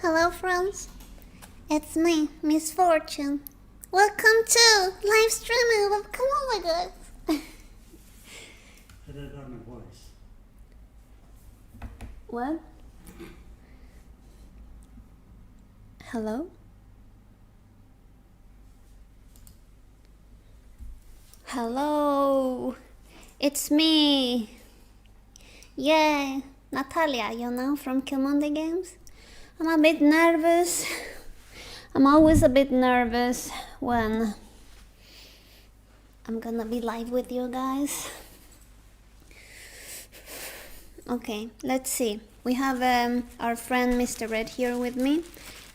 Hello friends, it's me, Miss Fortune. Welcome to live streaming of Come On My God. Put it on my voice. What? Hello? Hello, it's me. Yay, Natalia, from Kilmonde Games. I'm a bit nervous. I'm always a bit nervous when I'm gonna be live with you guys. Okay, let's see. We have our friend Mr. Red here with me.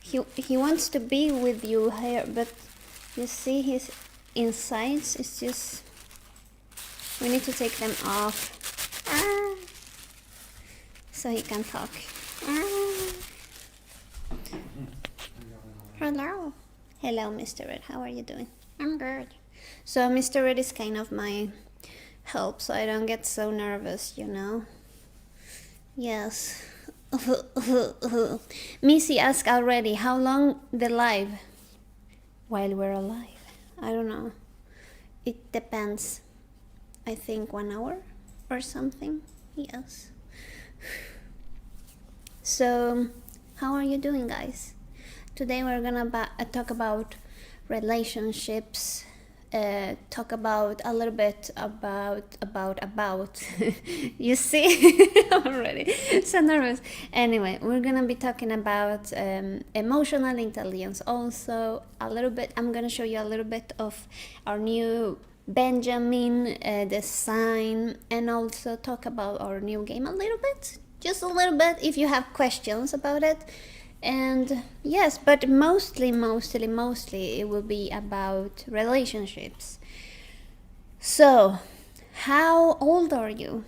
He wants to be with you here, but you see his insides. It's just we need to take them off so he can talk. Hello, Mr. Red. How are you doing? I'm good. So Mr. Red is kind of my help, so I don't get so nervous, Yes. Missy asked already, how long the live? While we're alive. I don't know. It depends. I think 1 hour or something. Yes. So, how are you doing, guys? Today we're gonna talk about relationships, talk about a little bit about you see already so nervous. Anyway, we're gonna be talking about emotional intelligence also a little bit. I'm gonna show you a little bit of our new Benjamin design, and also talk about our new game a little bit, just a little bit, if you have questions about it. And yes, but mostly it will be about relationships. So, how old are you?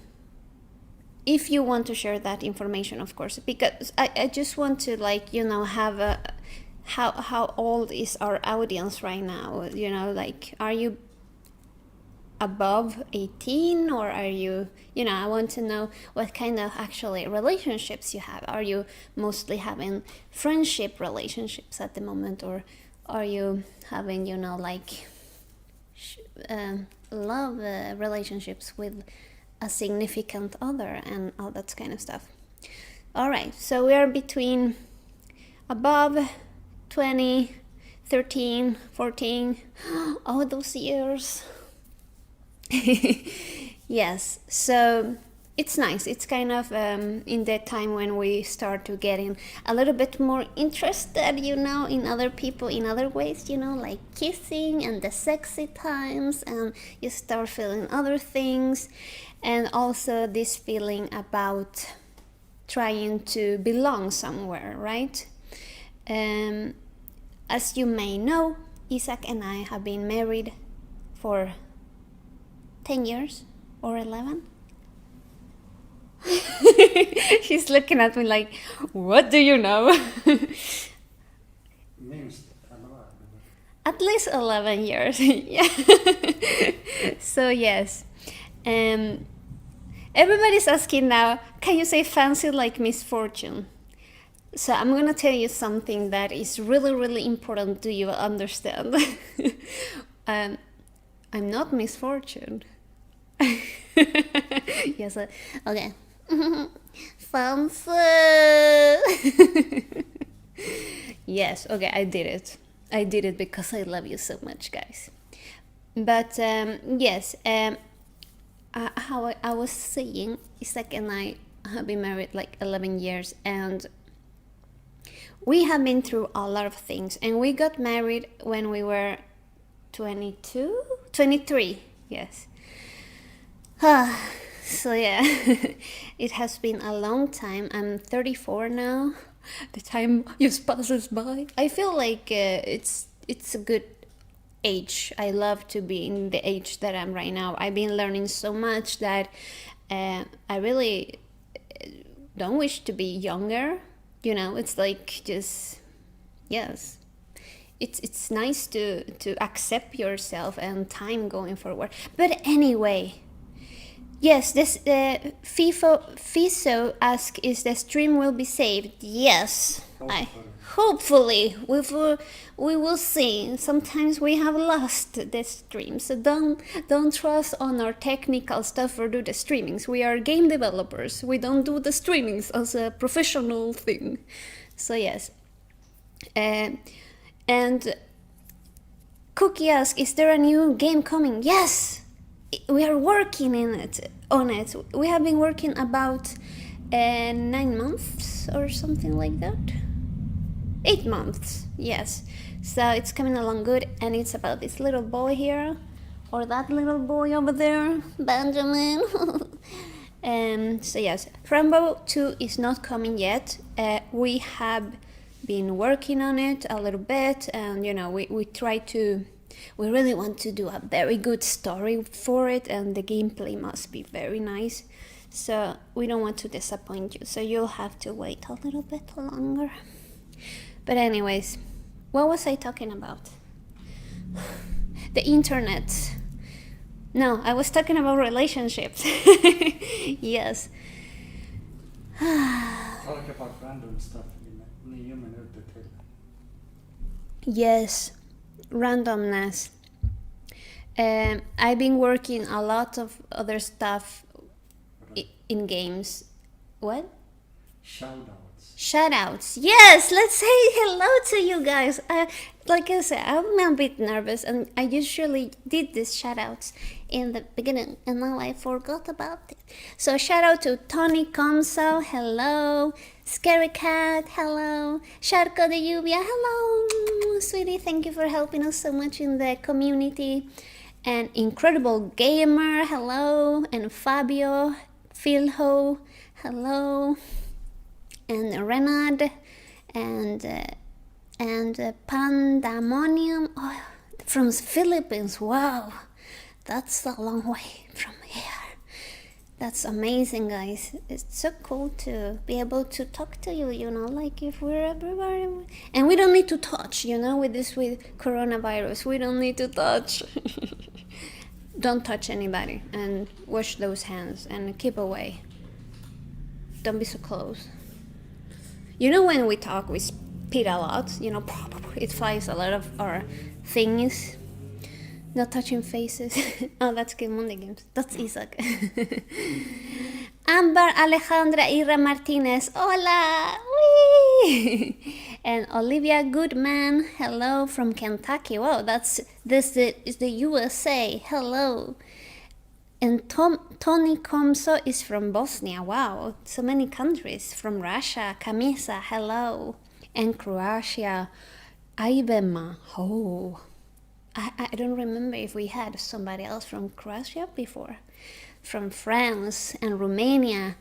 If you want to share that information, of course, because I just want to have a how old is our audience right now? Are you above 18, or are you, I want to know what kind of actually relationships you have. Are you mostly having friendship relationships at the moment, or are you having love relationships with a significant other and all that kind of stuff? All right, so we are between above 20, 13, 14, all those years. Yes, so it's nice. It's kind of in that time when we start to getting a little bit more interested, in other people in other ways, like kissing and the sexy times, and you start feeling other things, and also this feeling about trying to belong somewhere, right? As you may know, Isaac and I have been married for 10 years or 11. She's looking at me like, what do you know? Minst 11. At least 11 years. Yeah. So yes. Everybody's asking now, can you say fancy like Miss Fortune? So I'm gonna tell you something that is really important to you understand. I'm not Miss Fortune. Yes, okay. Fancy. Yes, okay, I did it because I love you so much, guys. But yes, how I was saying, Isaac and I have been married like 11 years, and we have been through a lot of things, and we got married when we were 23, yes. So yeah, it has been a long time. I'm 34 now. The time just passes by. I feel like it's a good age. I love to be in the age that I'm right now. I've been learning so much that I really don't wish to be younger. It's like just, yes. It's nice to accept yourself and time going forward. But anyway, yes, this Fiso asks, is the stream will be saved? Yes, Hopefully, we will see. Sometimes we have lost the stream, so don't trust on our technical stuff or do the streamings. We are game developers. We don't do the streamings as a professional thing. So yes, and Cookie asks, is there a new game coming? Yes, we are working on it. We have been working about 9 months or something like that. 8 months, yes. So it's coming along good, and it's about this little boy here, or that little boy over there, Benjamin. So yes, Rambo 2 is not coming yet. We have been working on it a little bit, and we really want to do a very good story for it, and the gameplay must be very nice. So we don't want to disappoint you, so you'll have to wait a little bit longer. But anyways, what was I talking about? The internet. No, I was talking about relationships. Yes. Talk about random stuff in the human detail. Yes, randomness. I've been working a lot of other stuff in games. What? Shoutouts. Yes, let's say hello to you guys. Like I said, I'm a bit nervous, and I usually did these shoutouts in the beginning, and now I forgot about it. So shout out to Tony Comso, hello. Scary Cat, hello. Sharco de Lluvia, hello. Sweetie, thank you for helping us so much in the community. And Incredible Gamer, hello. And Fabio, Philho, hello. And Renard, and Pandemonium, from Philippines. Wow, that's a long way from here. That's amazing, guys. It's so cool to be able to talk to you, like if we're everywhere. And we don't need to touch, with coronavirus. We don't need to touch. Don't touch anybody, and wash those hands, and keep away. Don't be so close. When we talk, we spit a lot, it flies a lot of our things. Not touching faces. Oh, that's Game on the Games. That's Isaac. Amber Alejandra Ira Martinez, hola! Whee! And Olivia Goodman, hello from Kentucky. Wow, this is the USA. Hello. And Tony Comso is from Bosnia. Wow, so many countries. From Russia, Kamisa, hello. And Croatia, Ivema. Oh, I don't remember if we had somebody else from Croatia before. From France and Romania.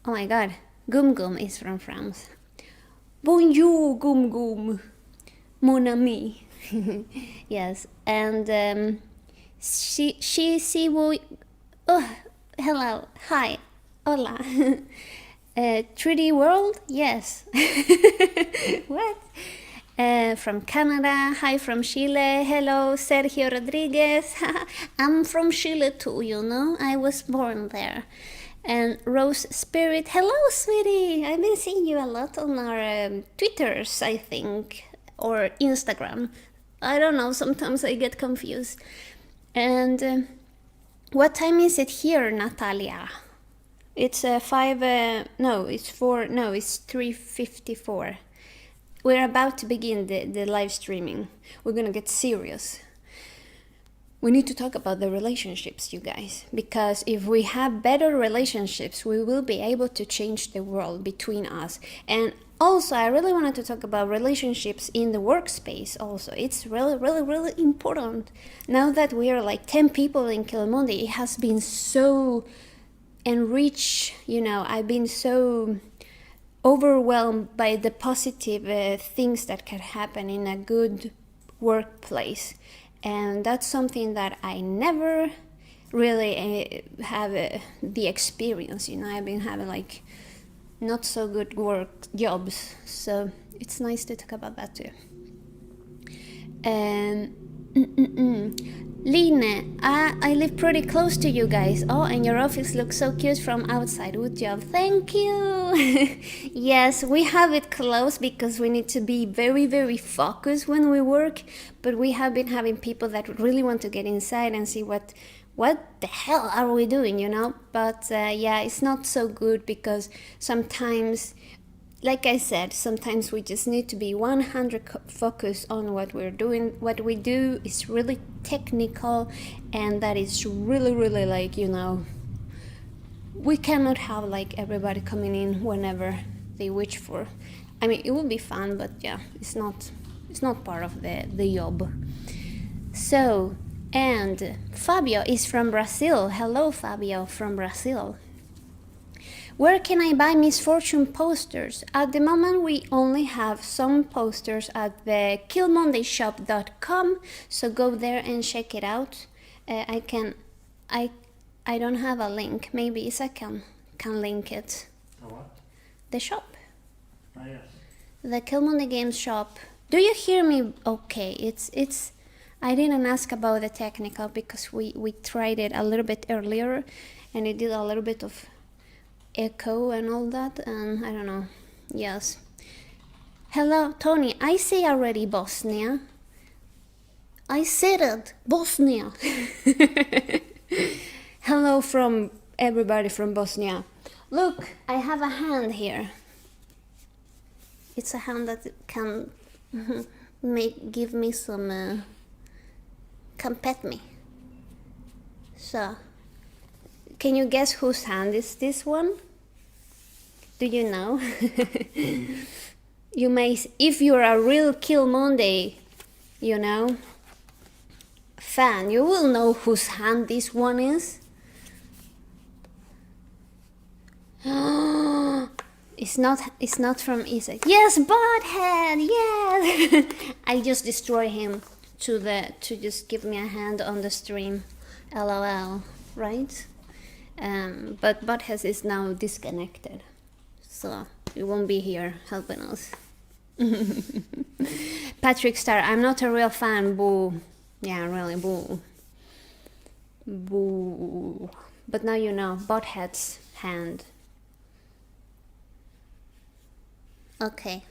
Oh my god, Gum Gum is from France. Bonjour, Gum Gum. Mon ami. Yes, and she will. Oh, hello, hi, hola. 3D World, yes. What? From Canada, hi from Chile, hello, Sergio Rodriguez. I'm from Chile too, I was born there. And Rose Spirit, hello, sweetie. I've been seeing you a lot on our Twitters, I think, or Instagram. I don't know, sometimes I get confused. And what time is it here, Natalia? It's 3:54. We're about to begin the live streaming. We're gonna get serious. We need to talk about the relationships, you guys, because if we have better relationships, we will be able to change the world between us. And also, I really wanted to talk about relationships in the workspace also. It's really, really, really important. Now that we are like 10 people in Kilomundi, it has been so enriched, I've been so overwhelmed by the positive things that can happen in a good workplace. And that's something that I never really have the experience, I've been having like not so good work jobs, so it's nice to talk about that too. And Line, I live pretty close to you guys. Oh, and your office looks so cute from outside. Good job. Thank you. Yes, we have it close because we need to be very, very focused when we work. But we have been having people that really want to get inside and see what the hell are we doing, you know? But yeah, it's not so good because sometimes, like I said, sometimes we just need to be 100 focused on what we're doing. What we do is really technical, and that is really, really like, you know, we cannot have like everybody coming in whenever they wish for. I mean, it would be fun, but yeah, it's not part of the job. So, and Fabio is from Brazil. Hello, Fabio from Brazil. Where can I buy Miss Fortune posters? At the moment, we only have some posters at the killmondayshop.com, so go there and check it out. I don't have a link. Maybe Isa can link it. The what? The shop. Ah, yes. The Kill Monday Games shop. Do you hear me okay? It's I didn't ask about the technical because we tried it a little bit earlier and it did a little bit of echo and all that, and I don't know. Yes. Hello, Tony. I say already Bosnia. I said it. Bosnia. Hello from everybody from Bosnia. Look, I have a hand here. It's a hand that can give me some, can pet me. So, can you guess whose hand is this one? Do you know? You may, if you're a real Kill Monday, you know, fan, you will know whose hand this one is. It's not from Isaac. Yes, Butthead, yes. I just destroy him to just give me a hand on the stream. LOL, right? But Butthead is now disconnected, so he won't be here helping us. Patrick Star, I'm not a real fan, boo. Yeah, really, boo. Boo. But now you know, Butthead's hand. Okay.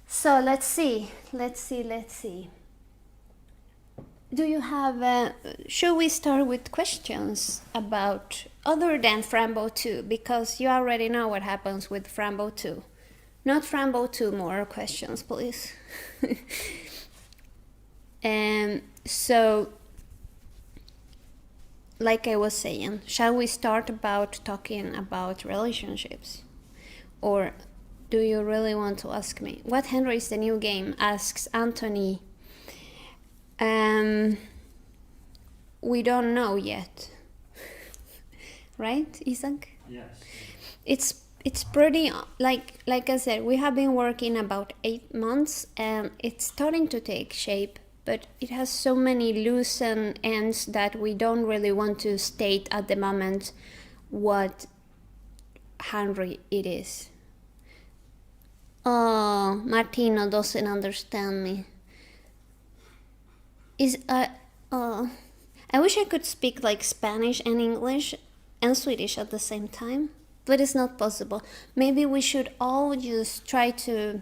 So let's see. Do you have, should we start with questions about other than Frambo 2? Because you already know what happens with Frambo 2. Not Frambo 2, more questions, please. So, like I was saying, shall we start about talking about relationships? Or do you really want to ask me? What genre is the new game? Asks Anthony. We don't know yet. Right, Isaac? Yes. It's pretty, like I said, we have been working about 8 months and it's starting to take shape, but it has so many loose ends that we don't really want to state at the moment what Henry it is. Oh, Martino doesn't understand me. I wish I could speak like Spanish and English and Swedish at the same time, but it's not possible. Maybe we should all just try to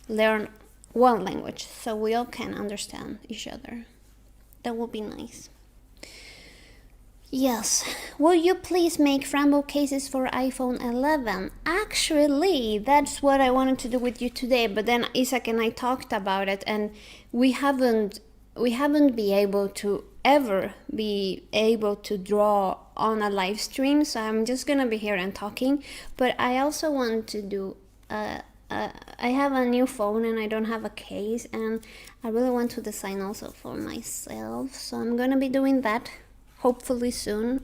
learn one language so we all can understand each other. That would be nice. Yes. Will you please make Frambo cases for iPhone 11? Actually, that's what I wanted to do with you today, but then Isaac and I talked about it and we haven't been able to ever be able to draw on a live stream, so I'm just gonna be here and talking. But I also want to do I have a new phone and I don't have a case, and I really want to design also for myself, so I'm gonna be doing that hopefully soon.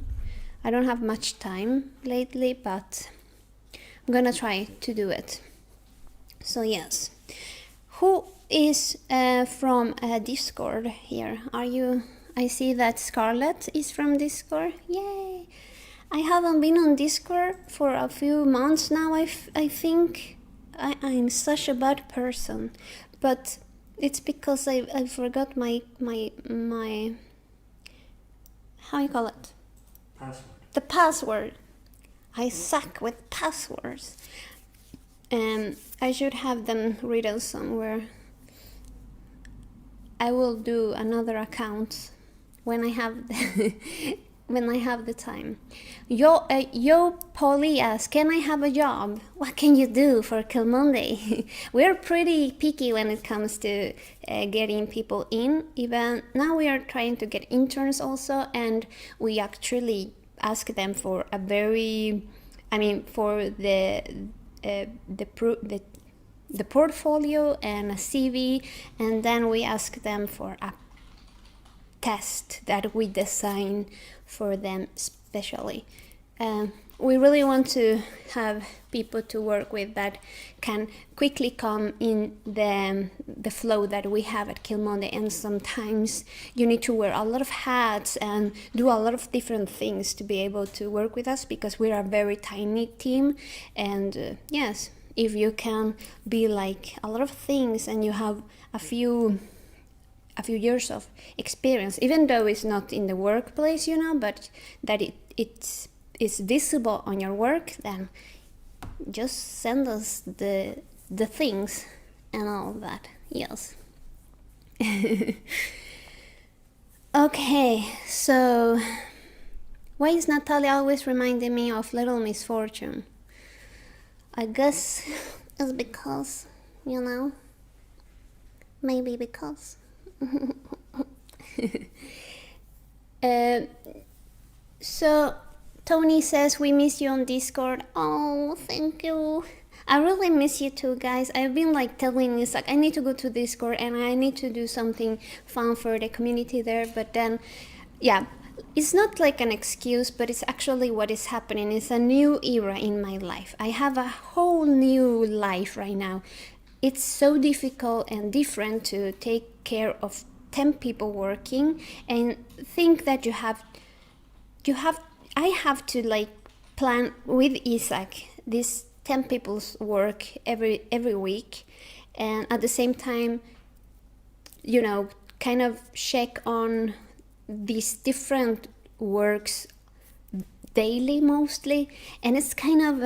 I don't have much time lately, but I'm gonna try to do it. So yes, who is from Discord here? Are you? I see that Scarlett is from Discord. Yay! I haven't been on Discord for a few months now. I think I'm such a bad person, but It's because I forgot my how you call it? Password. The password. I suck with passwords. I should have them written somewhere. I will do another account when I have when I have the time. Yo, Polly asks, can I have a job? What can you do for Kill Monday? We're pretty picky when it comes to getting people in. Even now we are trying to get interns also, and we actually ask them for a very, for the portfolio and a CV, and then we ask them for a test that we design for them specially. We really want to have people to work with that can quickly come in the flow that we have at Kill Monday, and sometimes you need to wear a lot of hats and do a lot of different things to be able to work with us, because we're a very tiny team. And yes, if you can be like a lot of things and you have a few years of experience, even though it's not in the workplace, but that it's visible on your work, then just send us the things and all that. Yes. Okay, so why is Natalia always reminding me of Little Misfortune? I guess it's because, maybe because. So Tony says we miss you on Discord. Oh, thank you. I really miss you too, guys. I've been telling you, I need to go to Discord and I need to do something fun for the community there. But then, yeah, it's not like an excuse, but it's actually what is happening. It's a new era in my life. I have a whole new life right now. It's so difficult and different to take care of 10 people working and think that I have to plan with Isaac this 10 people's work every week, and at the same time, kind of check on these different works daily mostly. And it's kind of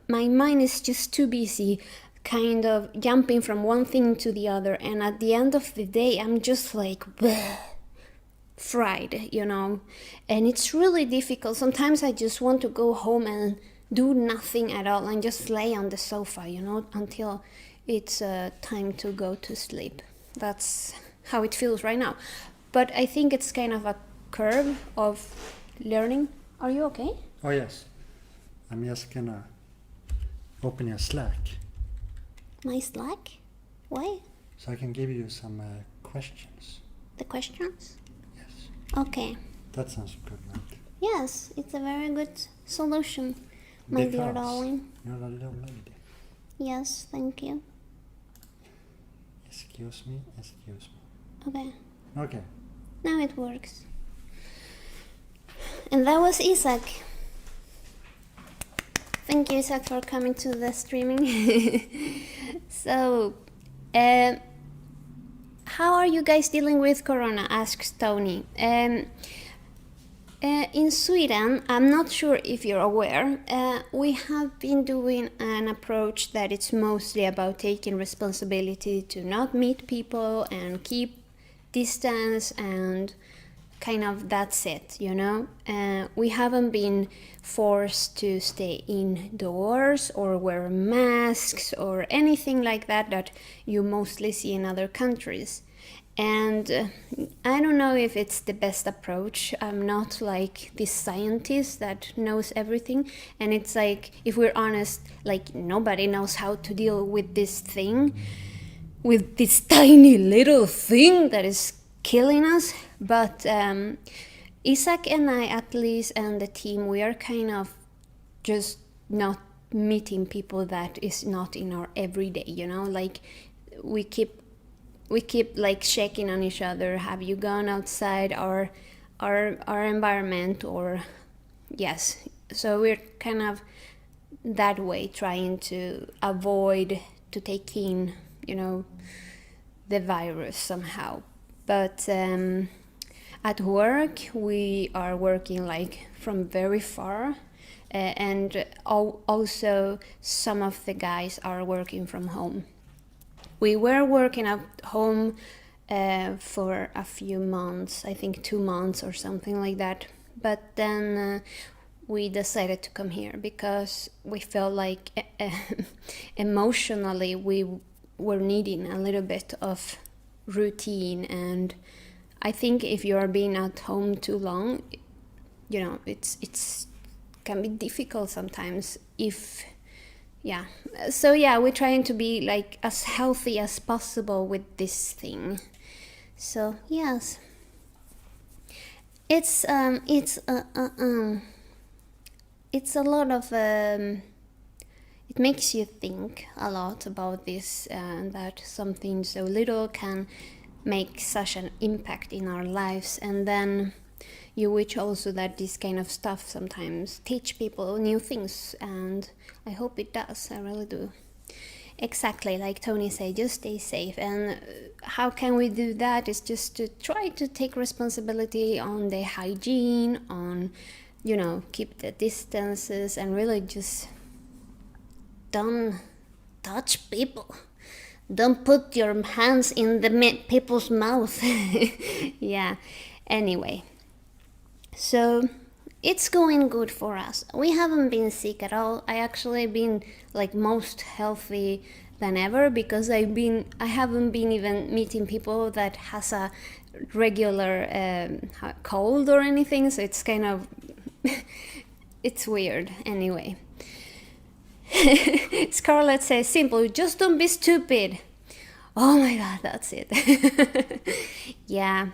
my mind is just too busy kind of jumping from one thing to the other, and at the end of the day I'm just bleh, fried, and it's really difficult. Sometimes I just want to go home and do nothing at all and just lay on the sofa, until it's time to go to sleep. That's how it feels right now. But I think it's kind of a curve of learning. Are you okay? Oh yes, I'm just gonna open your Slack. My Slack? Why? So I can give you some questions. The questions? Yes. Okay. That sounds good, right? Yes, it's a very good solution, my dear darling. You're a little lady. Yes, thank you. Excuse me. Okay. Okay. Now it works. And that was Isaac. Thank you, Isaac, for coming to the streaming. So, how are you guys dealing with Corona? Asks Tony. In Sweden, I'm not sure if you're aware, we have been doing an approach that it's mostly about taking responsibility to not meet people and keep distance, and kind of that's it, we haven't been forced to stay indoors or wear masks or anything like that you mostly see in other countries. And I don't know if it's the best approach. I'm not like this scientist that knows everything, and it's if we're honest, nobody knows how to deal with this thing, with this tiny little thing that is killing us. But Isaac and I, at least, and the team, we are kind of just not meeting people that is not in our everyday, we keep checking on each other. Have you gone outside our environment? Or yes, so we're kind of that way, trying to avoid to take in the virus somehow. But at work, we are working like from very far, and also some of the guys are working from home. We were working at home for a few months, I think 2 months or something like that. But then we decided to come here because we felt like emotionally we were needing a little bit of routine. And I think if you are being at home too long, you know, it's can be difficult sometimes. So we're trying to be like as healthy as possible with this thing. So yes, it's a lot of it makes you think a lot about this, that something so little can make such an impact in our lives. And then you wish also that this kind of stuff sometimes teach people new things, and I hope it does. I really do. Exactly, like Tony said, just stay safe. And how can we do that? Is just to try to take responsibility on the hygiene, on, you know, keep the distances, and really just don't touch people. Don't put your hands in the people's mouth. Yeah, anyway. So it's going good for us. We haven't been sick at all. I actually been like most healthy than ever, because I haven't been even meeting people that has a regular cold or anything. So it's kind of it's weird. Anyway. Scarlett says, simple, just don't be stupid. Oh my god, that's it. Yeah,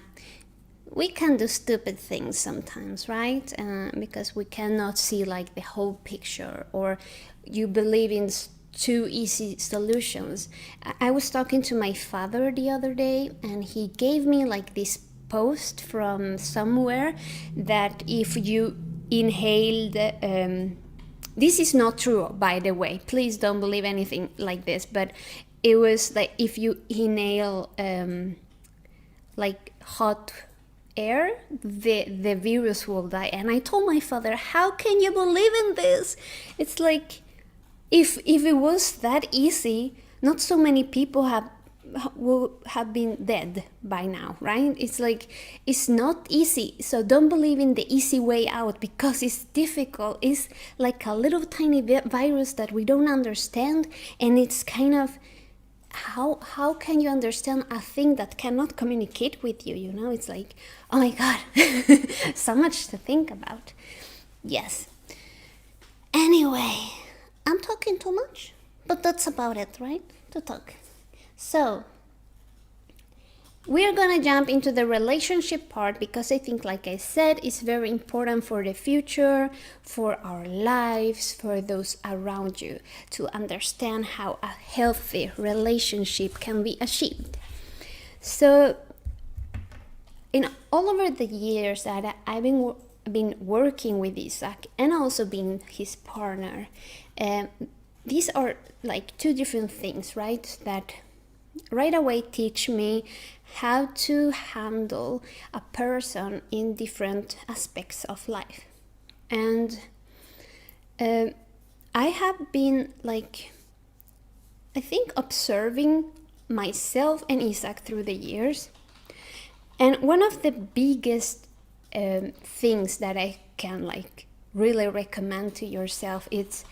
we can do stupid things sometimes, right? Because we cannot see like the whole picture, or you believe in too easy solutions. I was talking to my father the other day, and he gave me like this post from somewhere that if you inhaled this is not true, by the way. Please don't believe anything like this. But it was like if you inhale like hot air, the virus will die. And I told my father, how can you believe in this? It's like if it was that easy, not so many people will have been dead by now, right? It's like it's not easy. So don't believe in the easy way out, because it's difficult. It's like a little tiny virus that we don't understand, and it's kind of how can you understand a thing that cannot communicate with you? You know, it's like, oh my god. So much to think about. Yes, anyway, I'm talking too much, but that's about it, right? To talk. So we're gonna jump into the relationship part, because I think, like I said, it's very important for the future, for our lives, for those around you, to understand how a healthy relationship can be achieved. So in all over the years that I've been working with Isaac, and also being his partner, these are like two different things, right? That right away teach me how to handle a person in different aspects of life. And I have been like, I think, observing myself and Isaac through the years. And one of the biggest things that I can like really recommend to yourself is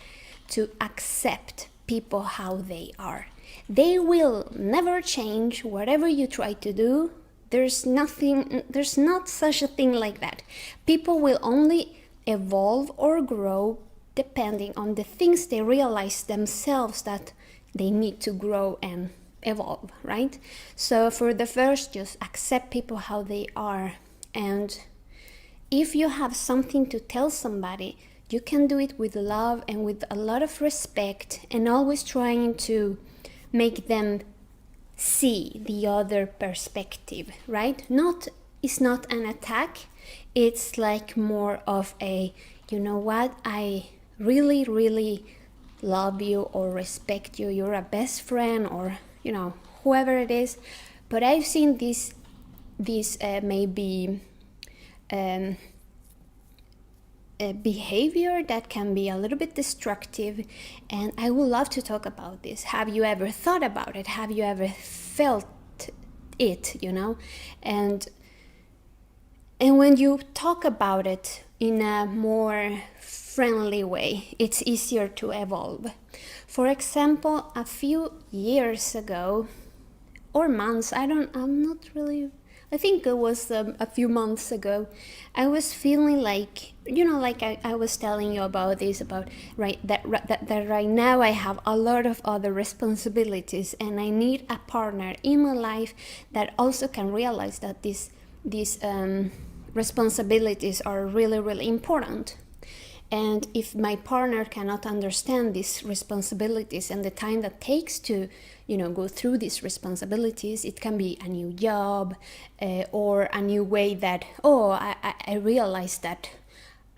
to accept people how they are. They will never change whatever you try to do. There's not such a thing like that. People will only evolve or grow depending on the things they realize themselves that they need to grow and evolve, right? So for the first, just accept people how they are. And if you have something to tell somebody, you can do it with love and with a lot of respect, and always trying to make them see the other perspective, right? It's not an attack. It's like more of a, you know what, I really, really love you or respect you. You're a best friend, or, you know, whoever it is. But I've seen this maybe a behavior that can be a little bit destructive, and I would love to talk about this. Have you ever thought about it? Have you ever felt it, And when you talk about it in a more friendly way, it's easier to evolve. For example, a few years ago, or months, I think it was a few months ago, I was feeling like, I was telling you about this, that right now I have a lot of other responsibilities, and I need a partner in my life that also can realize that these responsibilities are really, really important. And if my partner cannot understand these responsibilities and the time that takes to, go through these responsibilities, it can be a new job or a new way that, I realized that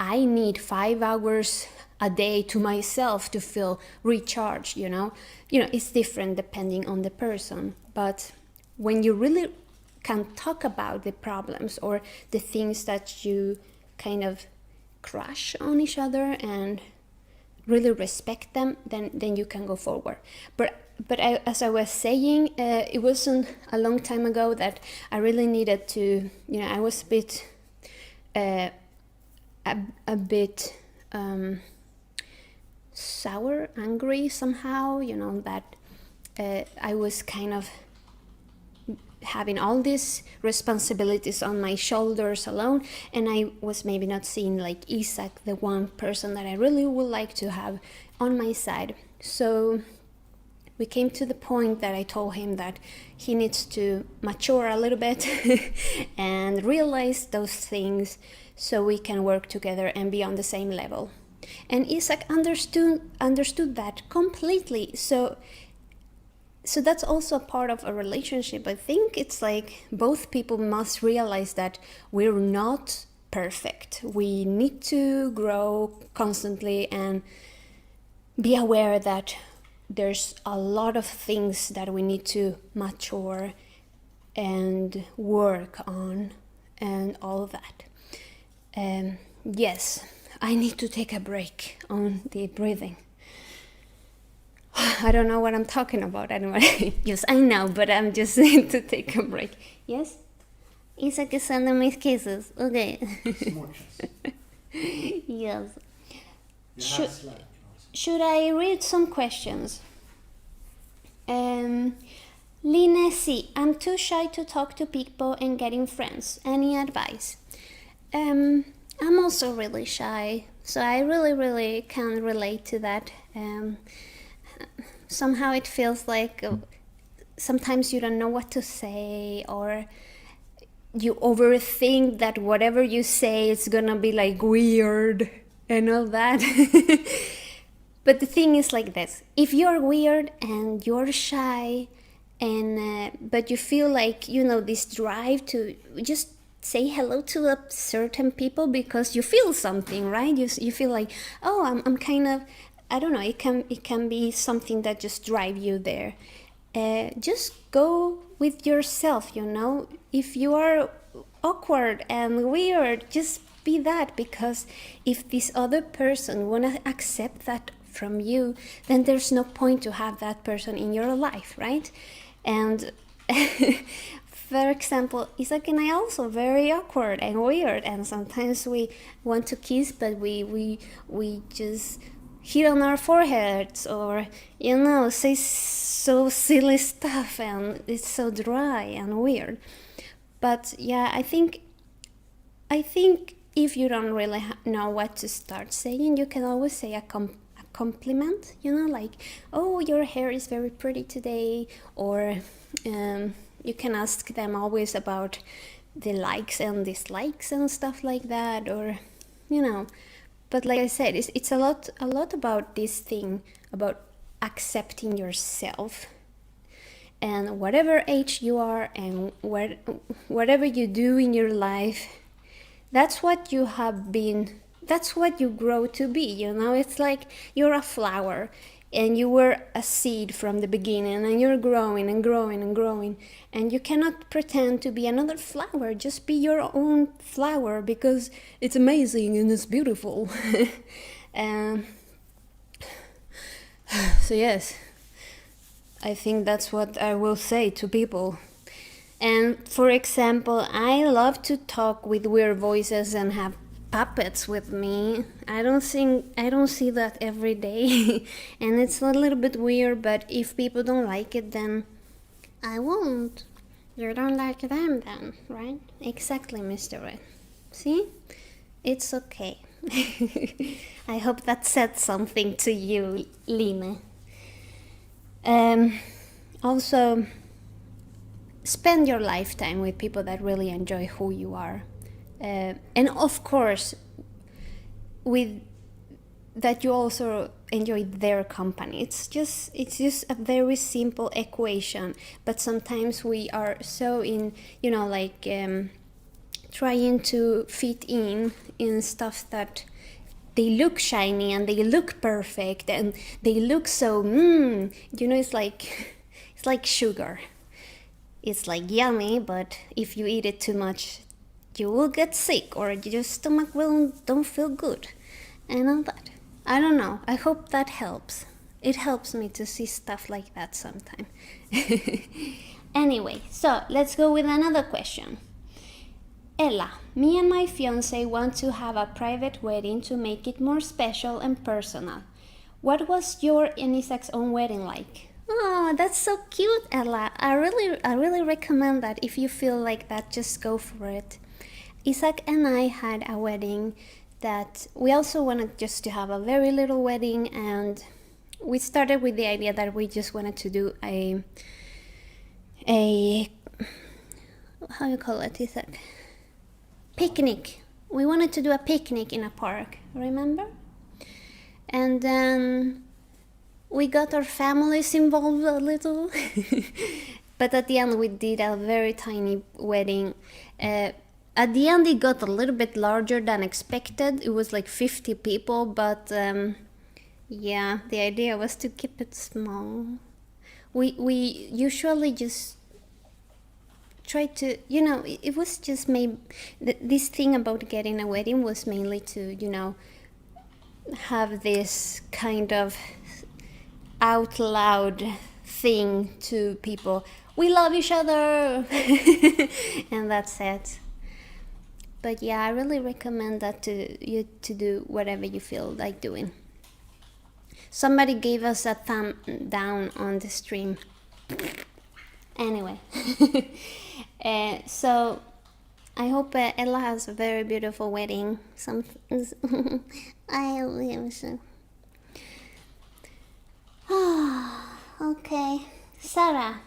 I need 5 hours a day to myself to feel recharged, it's different depending on the person. But when you really can talk about the problems or the things that you kind of crush on each other and really respect them, then you can go forward. But as I was saying, it wasn't a long time ago that I really needed to, I was a bit sour, angry somehow, that I was kind of having all these responsibilities on my shoulders alone, and I was maybe not seeing like Isaac, the one person that I really would like to have on my side. So we came to the point that I told him that he needs to mature a little bit and realize those things so we can work together and be on the same level. And Isaac understood that completely. So that's also a part of a relationship. I think it's like both people must realize that we're not perfect. We need to grow constantly and be aware that there's a lot of things that we need to mature and work on and all that. Yes, I need to take a break on the breathing. I don't know what I'm talking about anyway. Yes, I know, but I'm just need to take a break. Yes? Isaac is sending me kisses. Okay. Yes. Should I read some questions? Line C. I'm too shy to talk to people and getting friends. Any advice? I'm also really shy, so I really, really can relate to that. Somehow it feels like sometimes you don't know what to say, or you overthink that whatever you say is gonna be like weird and all that. But the thing is like this: if you're weird and you're shy, and but you feel like this drive to just say hello to a certain people because you feel something, right? You feel like, I'm kind of, I don't know, it can be something that just drive you there. Just go with yourself, If you are awkward and weird, just be that, because if this other person wanna accept that from you, then there's no point to have that person in your life, right? And for example, Isaac and I also very awkward and weird, and sometimes we want to kiss, but we just hit on our foreheads, or say so silly stuff, and it's so dry and weird. But yeah, I think if you don't really know what to start saying, you can always say a compliment, like, oh, your hair is very pretty today, or you can ask them always about the likes and dislikes and stuff like that, or but like I said, it's a lot about this thing about accepting yourself, and whatever age you are and whatever you do in your life, that's what you have been that's what you grow to be, you know. It's like you're a flower and you were a seed from the beginning, and you're growing and growing and growing, and you cannot pretend to be another flower. Just be your own flower, because it's amazing and it's beautiful. So yes, I think that's what I will say to people. And for example, I love to talk with weird voices and have puppets with me. I don't see that every day. And it's a little bit weird, but if people don't like it, then I won't. You don't like them then, right? Exactly, Mr. Red. See? It's okay. I hope that said something to you, Line. Also, spend your lifetime with people that really enjoy who you are. And of course, with that you also enjoy their company. It's just a very simple equation, but sometimes we are so in, trying to fit in stuff that they look shiny and they look perfect and they look so it's like sugar. It's like yummy, but if you eat it too much, you will get sick, or your stomach don't feel good and all that. I don't know. I hope that helps. It helps me to see stuff like that sometimes. Anyway, so let's go with another question. Ella, me and my fiance want to have a private wedding to make it more special and personal. What was your and Isaac's own wedding like? Oh, that's so cute, Ella. I really recommend that. If you feel like that, just go for it. Isaac and I had a wedding that we also wanted just to have a very little wedding, and we started with the idea that we just wanted to do a how you call it, Isaac? Picnic. We wanted to do a picnic in a park, remember? And then we got our families involved a little. But at the end we did a very tiny wedding. At the end it got a little bit larger than expected. It was like 50 people, but yeah, the idea was to keep it small. We usually just try to, it was just maybe this thing about getting a wedding was mainly to, have this kind of out loud thing to people. We love each other. And that's it. But yeah, I really recommend that to you to do whatever you feel like doing. Somebody gave us a thumb down on the stream. Anyway. So I hope Ella has a very beautiful wedding. I hope so. Okay. Sarah,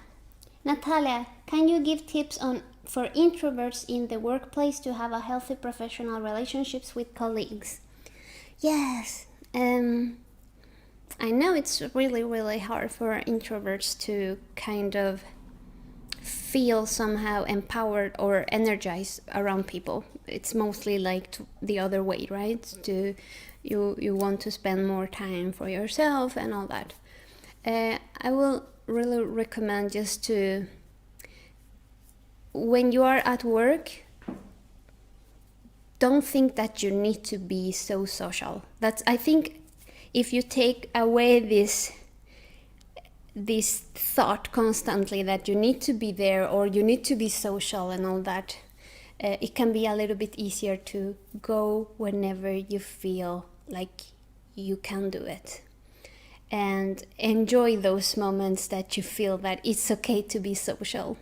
Natalia, can you give tips for introverts in the workplace to have a healthy professional relationships with colleagues? Yes. I know it's really, really hard for introverts to kind of feel somehow empowered or energized around people. It's mostly like the other way, right? You want to spend more time for yourself and all that. I will really recommend just to, when you are at work, don't think that you need to be so social. I think if you take away this thought constantly that you need to be there or you need to be social and all that, it can be a little bit easier to go whenever you feel like you can do it. And enjoy those moments that you feel that it's okay to be social.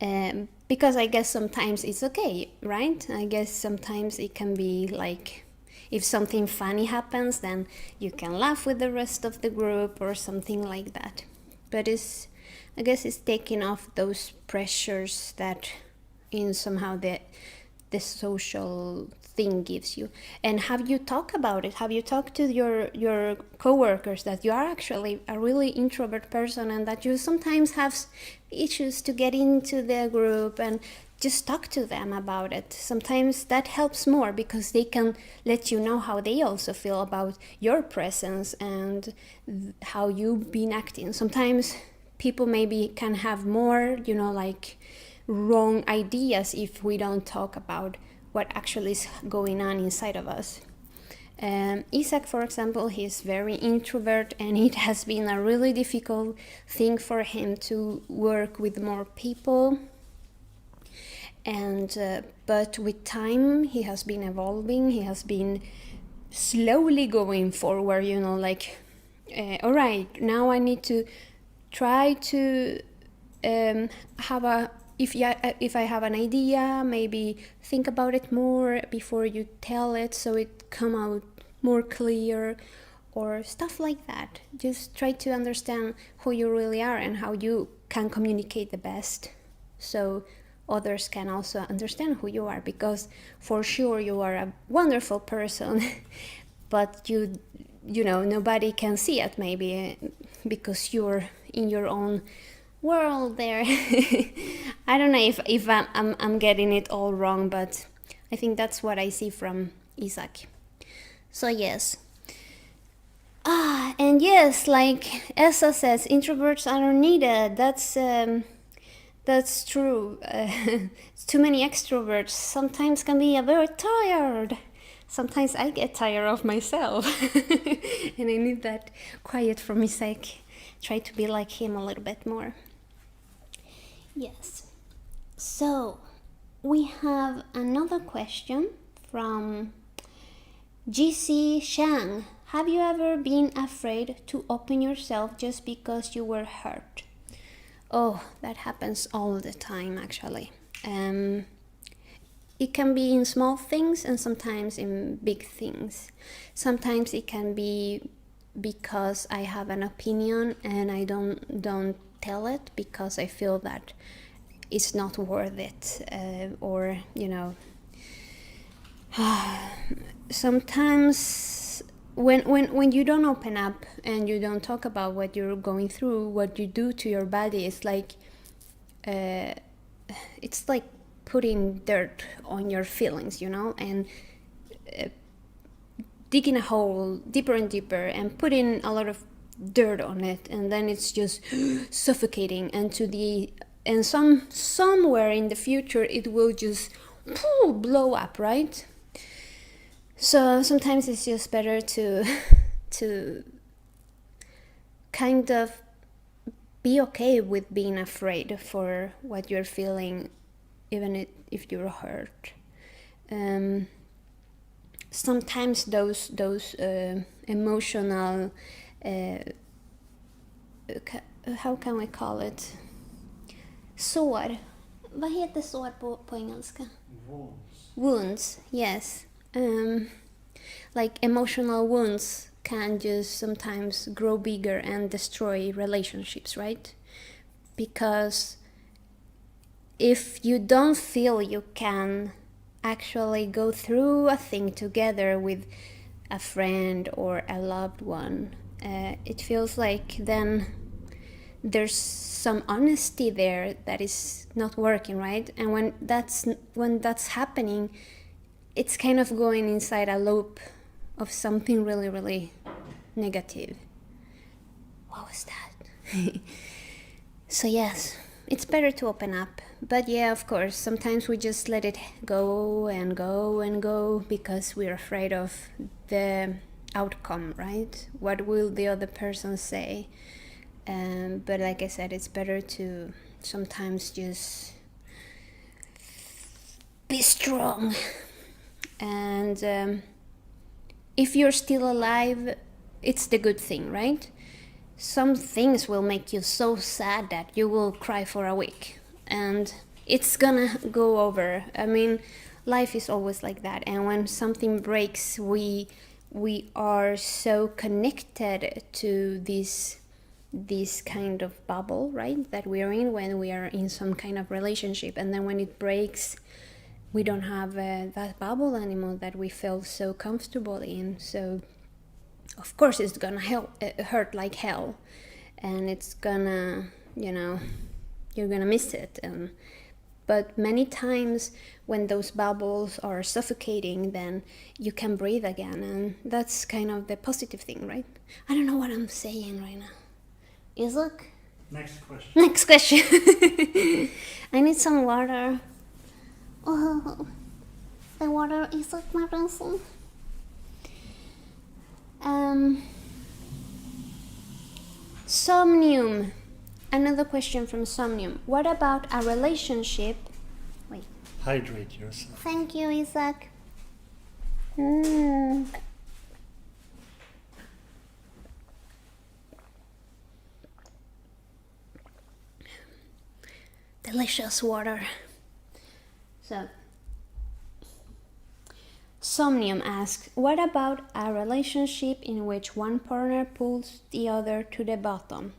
Because I guess sometimes it's okay, right? I guess sometimes it can be like, if something funny happens, then you can laugh with the rest of the group or something like that. But I guess it's taking off those pressures that in somehow the social thing gives you. And have you talked about it? Have you talked to your coworkers that you are actually a really introvert person and that you sometimes have issues to get into the group and just talk to them about it. Sometimes that helps more because they can let you know how they also feel about your presence and how you've been acting. Sometimes people maybe can have more, like wrong ideas if we don't talk about what actually is going on inside of us. Isaac, for example, he's very introvert, and it has been a really difficult thing for him to work with more people. And but with time, he has been evolving. He has been slowly going forward. All right, now I need to try to have a. If I have an idea, maybe think about it more before you tell it, so it come out more clear, or stuff like that. Just try to understand who you really are and how you can communicate the best, so others can also understand who you are, because for sure you are a wonderful person, but nobody can see it maybe because you're in your own world there. I don't know if I'm getting it all wrong, but I think that's what I see from Isaac. So yes. And yes, like Esa says, introverts are needed. That's true. Too many extroverts sometimes can be very tired. Sometimes I get tired of myself and I need that quiet from Isaac. Try to be like him a little bit more. Yes. So we have another question from GC Shang. Have you ever been afraid to open yourself just because you were hurt? Oh, that happens all the time, actually. It can be in small things and sometimes in big things. Sometimes it can be because I have an opinion and I don't tell it because I feel that it's not worth it, or sometimes when you don't open up and you don't talk about what you're going through, what you do to your body, it's like putting dirt on your feelings, and digging a hole deeper and deeper and putting a lot of dirt on it, and then it's just suffocating, and somewhere in the future it will just blow up, right? So sometimes it's just better to kind of be okay with being afraid for what you're feeling, even if you're hurt. Sometimes those emotional, how can we call it? Sår. Vad heter sår på engelska? Wounds, yes. Like emotional wounds can just sometimes grow bigger and destroy relationships, right? Because if you don't feel you can actually go through a thing together with a friend or a loved one, it feels like then there's some honesty there that is not working, right? And when that's happening, it's kind of going inside a loop of something really, really negative. What was that? So yes, it's better to open up. But yeah, of course, sometimes we just let it go and go and go because we're afraid of the outcome, right? What will the other person say? But like I said, it's better to sometimes just be strong. And if you're still alive, it's the good thing, right? Some things will make you so sad that you will cry for a week, and it's gonna go over. I mean, life is always like that, and when something breaks, we are so connected to this kind of bubble, right, that we are in when we are in some kind of relationship, and then when it breaks, we don't have that bubble anymore that we felt so comfortable in. So of course it's gonna hurt like hell, and it's gonna, you're gonna miss it. But many times when those bubbles are suffocating, then you can breathe again, and that's kind of the positive thing, right? I don't know what I'm saying right now. Isaac? Next question. Next question. I need some water. Oh, the water is like my pencil. Somnium. Another question from Somnium. What about a relationship? Wait. Hydrate yourself. Thank you, Isaac. Delicious water. So, Somnium asks, what about a relationship in which one partner pulls the other to the bottom?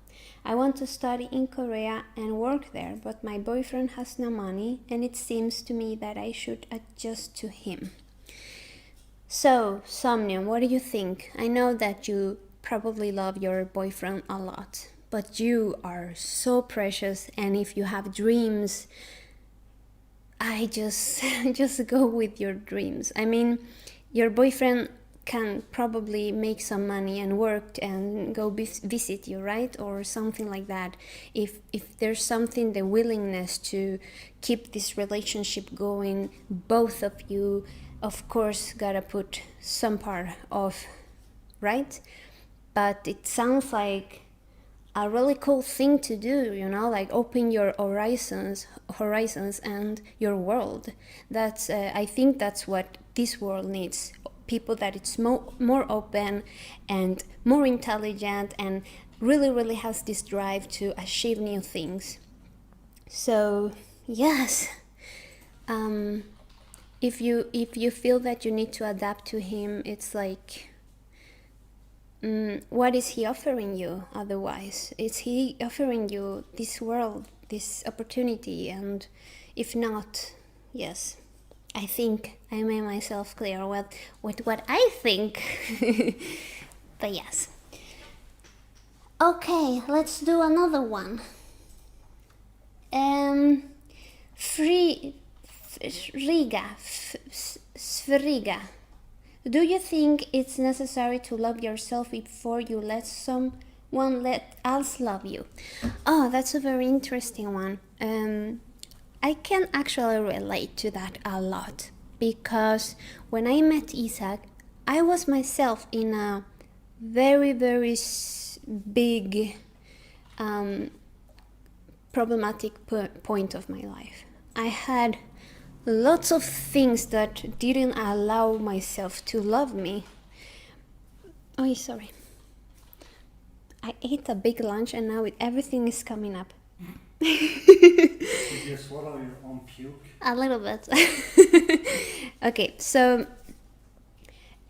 I want to study in Korea and work there, but my boyfriend has no money, and it seems to me that I should adjust to him. So, Somnium, what do you think? I know that you probably love your boyfriend a lot, but you are so precious, and if you have dreams, I just go with your dreams. I mean, your boyfriend can probably make some money and work and go visit you, right? Or something like that. If there's something, the willingness to keep this relationship going, both of you, of course, gotta put some part of, right? But it sounds like a really cool thing to do, you know, like open your horizons and your world. That's I think that's what this world needs. People that it's more open and more intelligent and really has this drive to achieve new things. So yes, if you feel that you need to adapt to him, it's like, what is he offering you otherwise? Is he offering you this world, this opportunity? And if not, yes, I think I made myself clear with what I think. But yes. Okay, let's do another one. Sfriga. Do you think it's necessary to love yourself before you let someone else love you? Oh, that's a very interesting one. I can actually relate to that a lot, because when I met Isaac, I was myself in a very big problematic point of my life. I had lots of things that didn't allow myself to love me. Oh, sorry. I ate a big lunch and now everything is coming up. Did you swallow your own puke? A little bit. Okay, so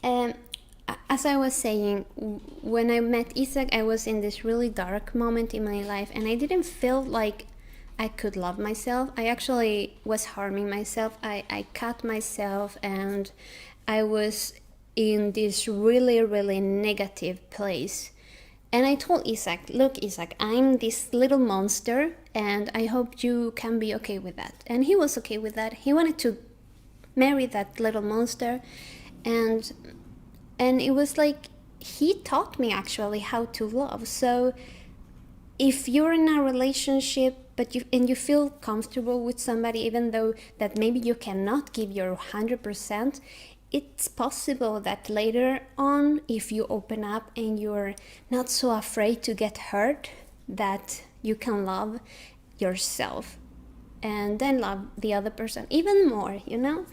as I was saying, when I met Isaac, I was in this really dark moment in my life, and I didn't feel like I could love myself. I actually was harming myself. I cut myself, and I was in this really negative place. And I told Isaac, look, Isaac, I'm this little monster, and I hope you can be okay with that. And he was okay with that. He wanted to marry that little monster, and it was like he taught me actually how to love. So if you're in a relationship but you feel comfortable with somebody, even though that maybe you cannot give your 100%, it's possible that later on, if you open up and you're not so afraid to get hurt, that you can love yourself and then love the other person even more, you know?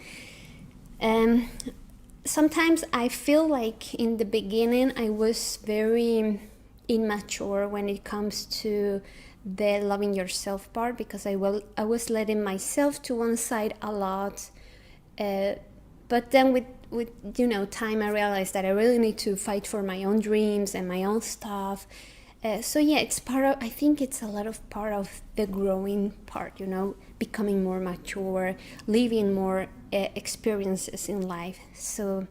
Sometimes I feel like in the beginning I was very immature when it comes to the loving yourself part, because I was letting myself to one side a lot, but then with time I realized that I really need to fight for my own dreams and my own stuff. So yeah, it's I think it's a lot of part of the growing part, becoming more mature, living more experiences in life. So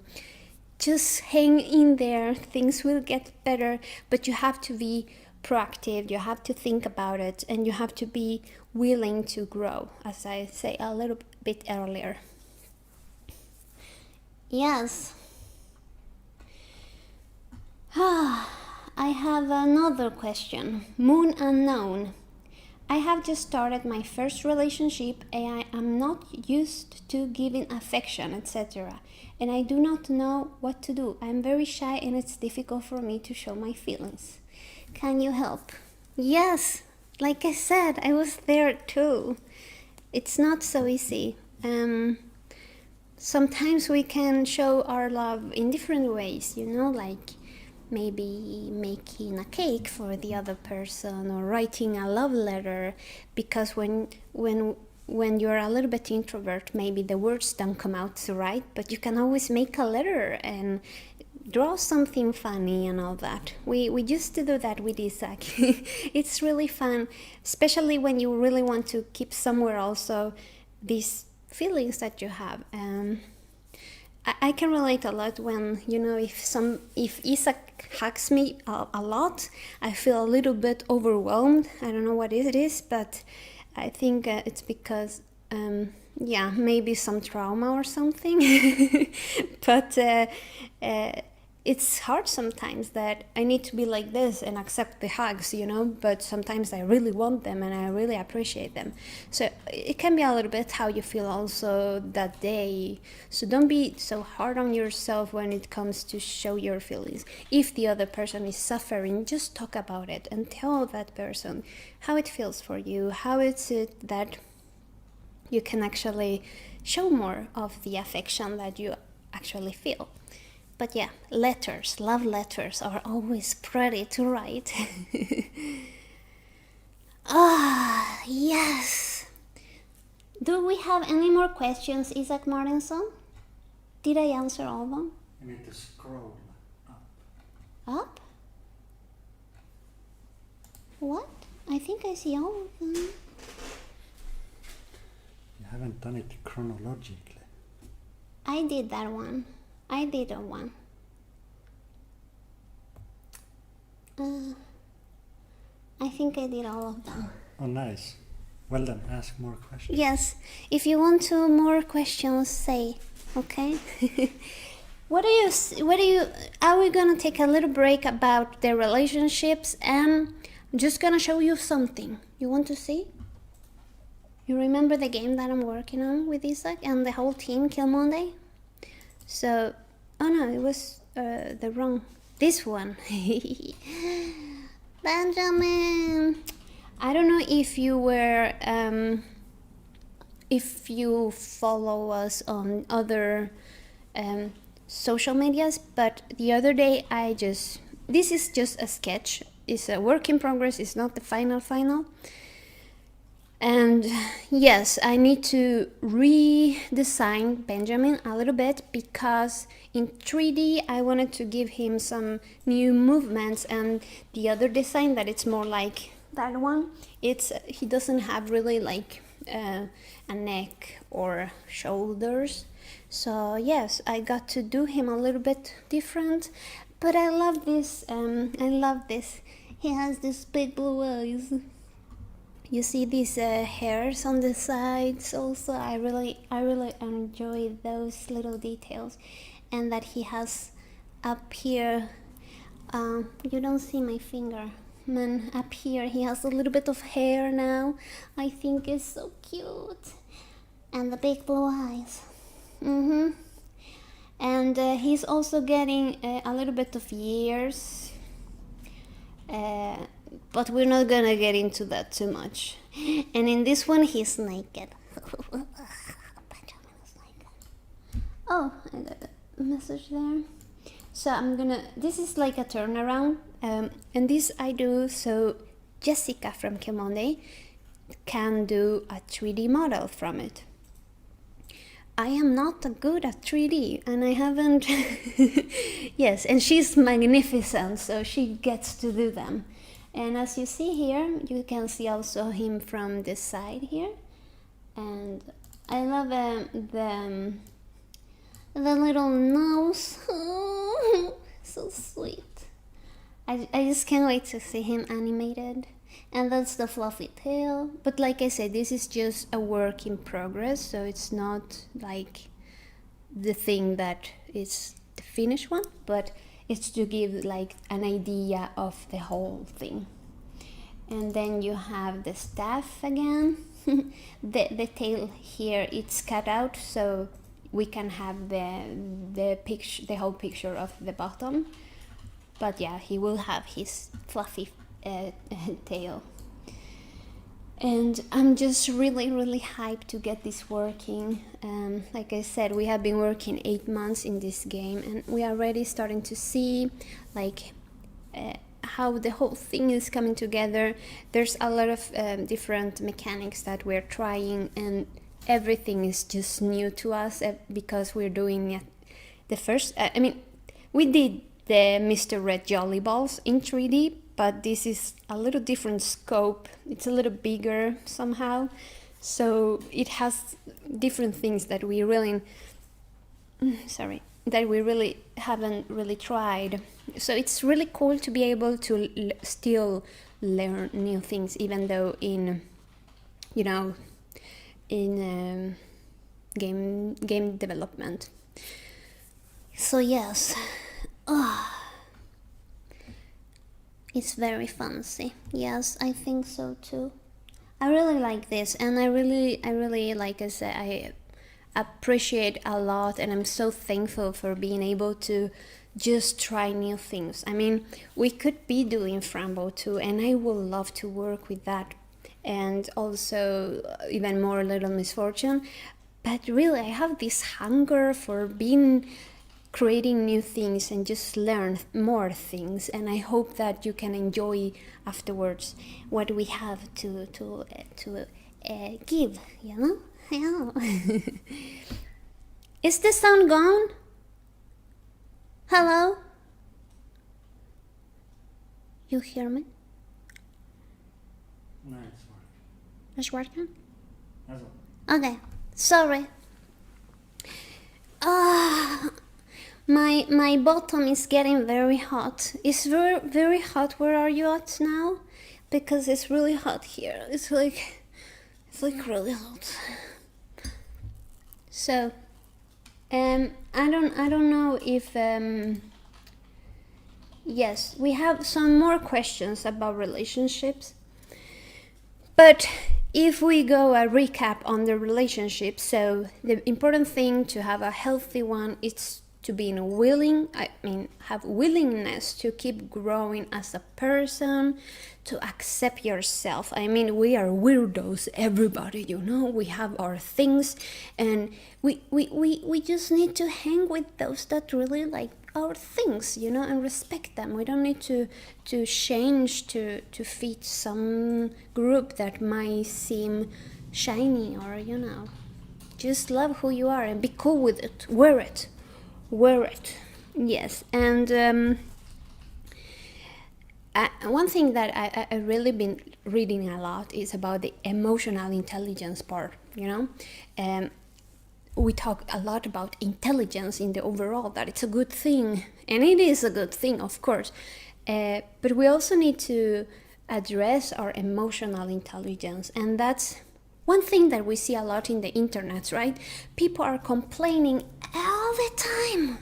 just hang in there, things will get better, but you have to be proactive, you have to think about it, and you have to be willing to grow, as I say a little bit earlier. Yes. I have another question. Moon unknown. I have just started my first relationship and I am not used to giving affection, etc. And I do not know what to do. I'm very shy and it's difficult for me to show my feelings. Can you help? Yes, like I said, I was there too. It's not so easy. Sometimes we can show our love in different ways, like maybe making a cake for the other person or writing a love letter, because when you're a little bit introvert, maybe the words don't come out so right, but you can always make a letter and draw something funny and all that. We used to do that with Isaac. It's really fun, especially when you really want to keep somewhere also these feelings that you have. I can relate a lot when, if Isaac hugs me a lot, I feel a little bit overwhelmed. I don't know what it is, but I think it's because, maybe some trauma or something. But it's hard sometimes that I need to be like this and accept the hugs, but sometimes I really want them and I really appreciate them. So it can be a little bit how you feel also that day. So don't be so hard on yourself when it comes to show your feelings. If the other person is suffering, just talk about it and tell that person how it feels for you, how it's it that you can actually show more of the affection that you actually feel. But yeah, love letters are always pretty to write. Yes. Do we have any more questions, Isaac Martinson? Did I answer all of them? You need to scroll up. Up? What? I think I see all of them. You haven't done it chronologically. I did that one. I did a one. I think I did all of them. Oh, nice. Well then, ask more questions. Yes, if you want to more questions, say, okay? Are we gonna take a little break about the relationships and I'm just gonna show you something. You want to see? You remember the game that I'm working on with Isaac and the whole team, Kill Monday? So, oh no, it was this one. Benjamin! I don't know if you were, if you follow us on other social medias, but the other day this is just a sketch. It's a work in progress, it's not the final. And yes, I need to redesign Benjamin a little bit because in 3D I wanted to give him some new movements, and the other design that it's more like that one, he doesn't have really like a neck or shoulders. So yes, I got to do him a little bit different, but I love this. He has these big blue eyes. You see these hairs on the sides also. I really enjoy those little details, and that he has up here. You don't see my finger, man. Up here he has a little bit of hair now. I think it's so cute, and the big blue eyes. And he's also getting a little bit of ears. But we're not gonna get into that too much. And in this one, he's naked. Benjamin is naked. Oh, I got a message there. So this is like a turnaround. And this I do so Jessica from Kemonde can do a 3D model from it. I am not good at 3D, and I haven't... Yes, and she's magnificent, so she gets to do them. And as you see here, you can see also him from this side here. And I love the little nose. So sweet. I just can't wait to see him animated. And that's the fluffy tail. But like I said, this is just a work in progress, so it's not like the thing that is the finished one, but it's to give like an idea of the whole thing. And then you have the staff again. the tail here, it's cut out so we can have the picture, the whole picture of the bottom. But yeah, he will have his fluffy tail. And I'm just really hyped to get this working. Like I said, we have been working 8 months in this game, and we are already starting to see like how the whole thing is coming together. There's a lot of different mechanics that we're trying, and everything is just new to us because we're doing it the first. I mean, we did the Mr. Red Jolly Balls in 3D, but this is a little different scope. It's a little bigger somehow, so it has different things that we really haven't really tried. So it's really cool to be able to still learn new things, even though in game development. So yes, it's very fancy. Yes, I think so too. I really like this, and I really like I said, I appreciate a lot, and I'm so thankful for being able to just try new things. I mean, we could be doing Frambo too, and I would love to work with that, and also even more Little Misfortune. But really, I have this hunger for creating new things and just learn more things, and I hope that you can enjoy afterwards what we have to give, you know? Yeah. Is the sound gone? Hello? You hear me? No, it's working. It's working? That's all. Okay, sorry. My bottom is getting very hot. It's very hot. Where are you at now? Because it's really hot here. It's like really hot. So, I don't know if yes, we have some more questions about relationships. But if we go a recap on the relationship, so the important thing to have a healthy one is to be have willingness to keep growing as a person, to accept yourself. I mean, we are weirdos, everybody, you know, we have our things, and we just need to hang with those that really like our things, you know, and respect them. We don't need to change to fit some group that might seem shiny, or, you know, just love who you are and be cool with it. Wear it. Yes. And one thing that I really been reading a lot is about the emotional intelligence part, you know. We talk a lot about intelligence in the overall, that it's a good thing, and it is a good thing, of course, but we also need to address our emotional intelligence, and that's one thing that we see a lot in the internet, right? People are complaining all the time.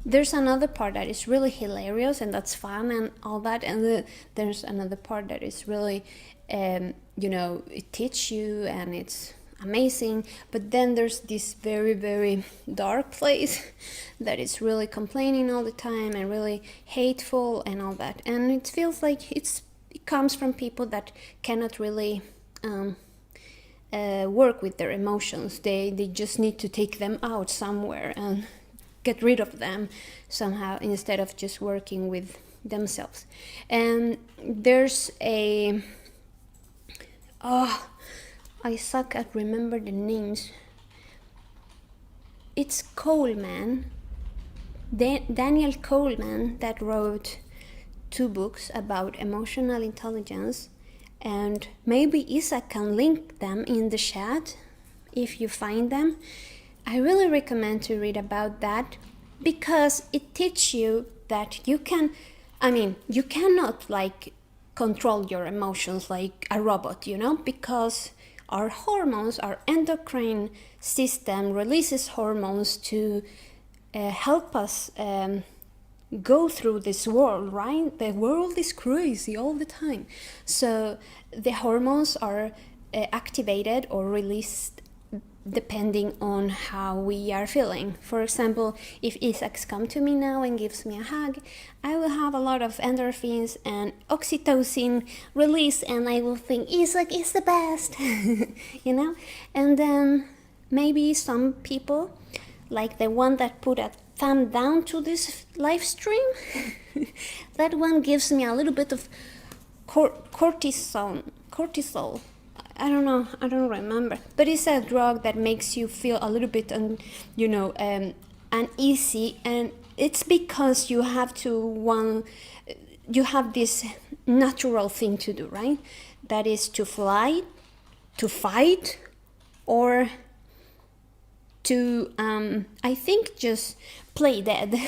There's another part that is really hilarious, and that's fun and all that, and there's another part that is really, you know, it teaches you and it's amazing. But then there's this very dark place that is really complaining all the time and really hateful and all that, and it feels like it comes from people that cannot really work with their emotions. They just need to take them out somewhere and get rid of them somehow, instead of just working with themselves. And there's I suck at remember the names. It's Coleman, Daniel Coleman, that wrote 2 books about emotional intelligence, and maybe Isa can link them in the chat if you find them. I really recommend to read about that, because it teaches you that you can I mean, you cannot like control your emotions like a robot, because our hormones, our endocrine system releases hormones to help us go through this world, right? The world is crazy all the time. So the hormones are activated or released depending on how we are feeling. For example, if Isaac comes to me now and gives me a hug, I will have a lot of endorphins and oxytocin release, and I will think Isaac is the best, And then maybe some people, like the one that put a thumb down to this live stream, that one gives me a little bit of cortisol. I don't know, I don't remember, but it's a drug that makes you feel a little bit uneasy, and it's because you have this natural thing to do, right? That is to fly, to fight, or to I think just play dead.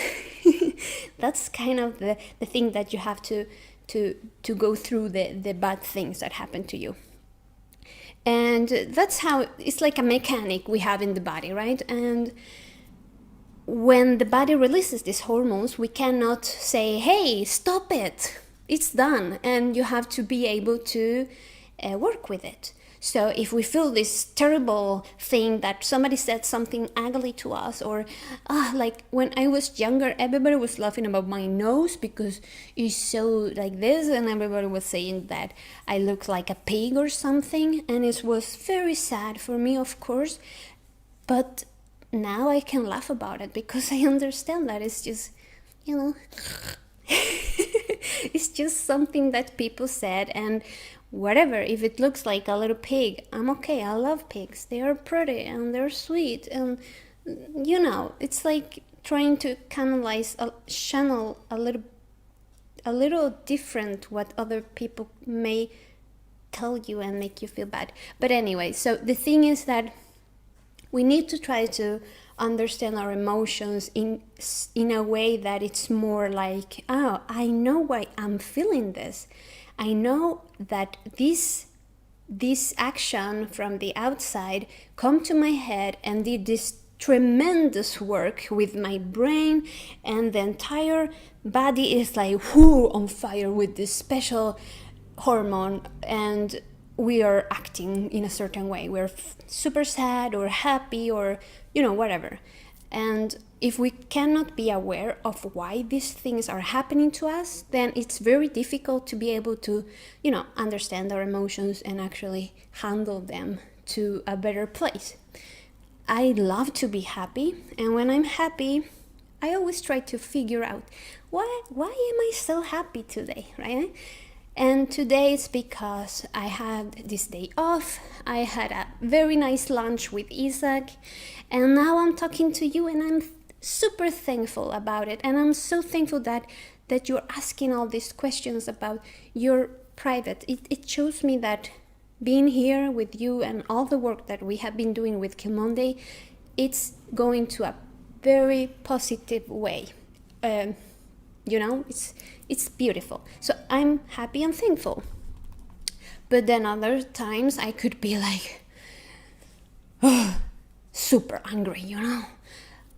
That's kind of the thing that you have to go through the bad things that happen to you. And that's how it's like a mechanic we have in the body, right? And when the body releases these hormones, we cannot say, hey, stop it, it's done. And you have to be able to work with it. So if we feel this terrible thing that somebody said something ugly to us, or like when I was younger, everybody was laughing about my nose because it's so like this, and everybody was saying that I look like a pig or something, and it was very sad for me, of course. But now I can laugh about it because I understand that it's just, it's just something that people said, and whatever, if it looks like a little pig, I'm okay. I love pigs. They are pretty and they're sweet, and it's like trying to channel a little different what other people may tell you and make you feel bad. But anyway, so the thing is that we need to try to understand our emotions in a way that it's more like, oh, I know why I'm feeling this. I know that this action from the outside come to my head and did this tremendous work with my brain, and the entire body is like on fire with this special hormone, and we are acting in a certain way. We're super sad or happy or whatever. And if we cannot be aware of why these things are happening to us, then it's very difficult to be able to, understand our emotions and actually handle them to a better place. I love to be happy, and when I'm happy, I always try to figure out why am I so happy today, right? And today it's because I had this day off. I had a very nice lunch with Isaac, and now I'm talking to you, and I'm super thankful about it. And I'm so thankful that you're asking all these questions about your private. It shows me that being here with you and all the work that we have been doing with Kill Monday, it's going to a very positive way. It's beautiful. So I'm happy and thankful. But then other times I could be like, super angry,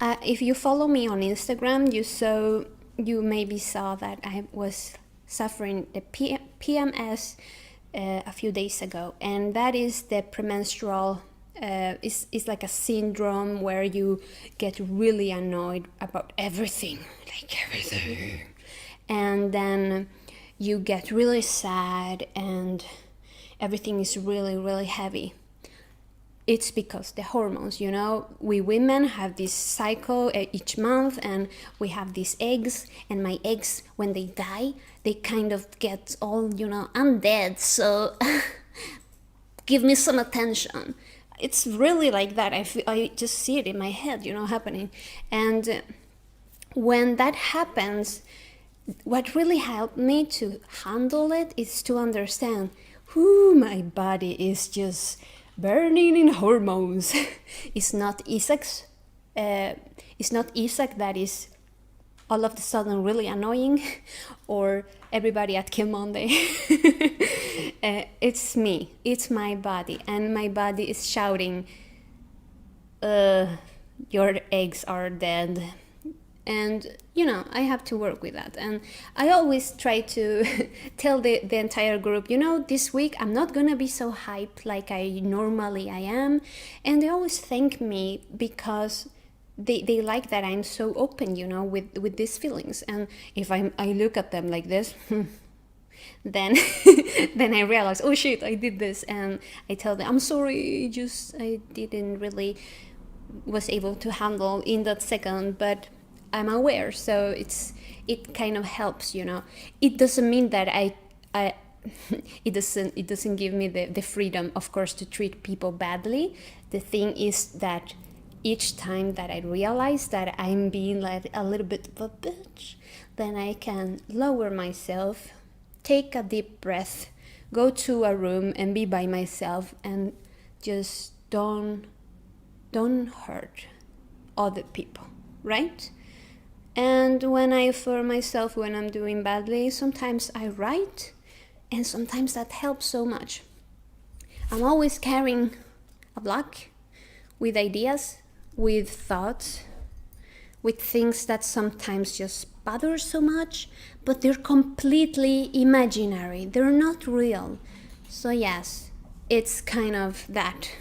If you follow me on Instagram, you maybe saw that I was suffering the PMS a few days ago, and that is the premenstrual. It's like a syndrome where you get really annoyed about everything, and then you get really sad and everything is really, really heavy. It's because the hormones, we women have this cycle each month, and we have these eggs, and my eggs, when they die, they kind of get all, I'm dead, so give me some attention. It's really like that. I just see it in my head, happening. And when that happens, what really helped me to handle it is to understand my body is just burning in hormones. It's not Isaac that is all of a sudden really annoying, or everybody at Kill Monday. It's me, it's my body, and my body is shouting, your eggs are dead. And I have to work with that. And I always try to tell the entire group, this week I'm not gonna be so hyped like I normally am. And they always thank me because they like that I'm so open, with these feelings. And if I look at them like this, then then I realize, oh shit, I did this. And I tell them, I'm sorry, I didn't really was able to handle in that second, but I'm aware, so it kind of helps, It doesn't mean that it doesn't give me the freedom, of course, to treat people badly. The thing is that each time that I realize that I'm being like a little bit of a bitch, then I can lower myself, take a deep breath, go to a room and be by myself, and just don't hurt other people, right? And when I'm doing badly, sometimes I write, and sometimes that helps so much. I'm always carrying a block with ideas, with thoughts, with things that sometimes just bother so much, but they're completely imaginary. They're not real. So yes, it's kind of that.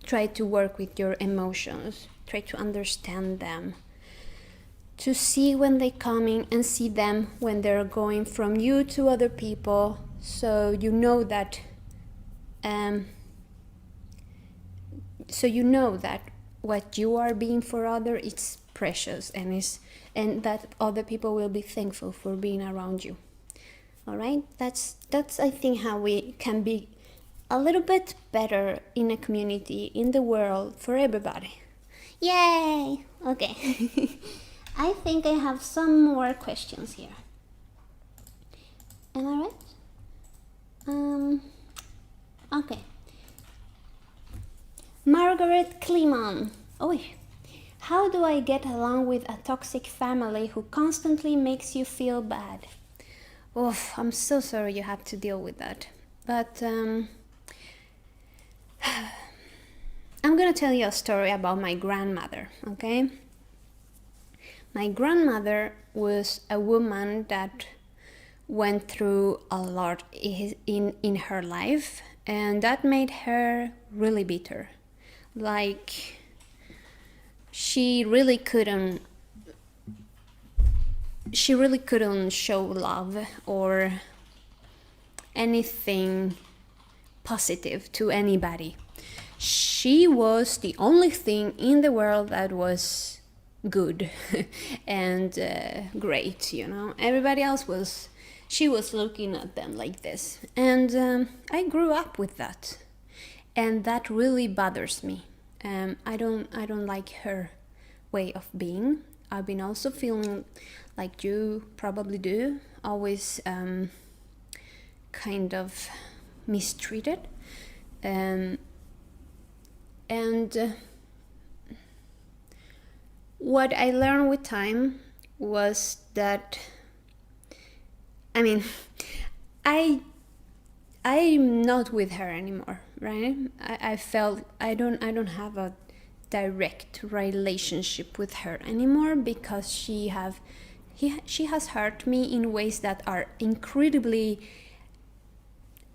Try to work with your emotions. Try to understand them. To see when they're coming and see them when they're going from you to other people, so you know that what you are being for others, it's precious, and that other people will be thankful for being around you. All right, that's I think how we can be a little bit better in a community, in the world, for everybody. Yay! Okay. I think I have some more questions here. Am I right? Okay. Margaret Kleeman. Oh, how do I get along with a toxic family who constantly makes you feel bad? Oh, I'm so sorry you have to deal with that. But I'm gonna tell you a story about my grandmother, okay? My grandmother was a woman that went through a lot in her life, and that made her really bitter. Like, she really couldn't show love or anything positive to anybody. She was the only thing in the world that was good and great, Everybody else she was looking at them like this. And I grew up with that, and that really bothers me. I don't like her way of being. I've been also feeling like you probably do, always kind of mistreated. And what I learned with time was that, I'm not with her anymore, right? I felt I don't have a direct relationship with her anymore, because she has hurt me in ways that are incredibly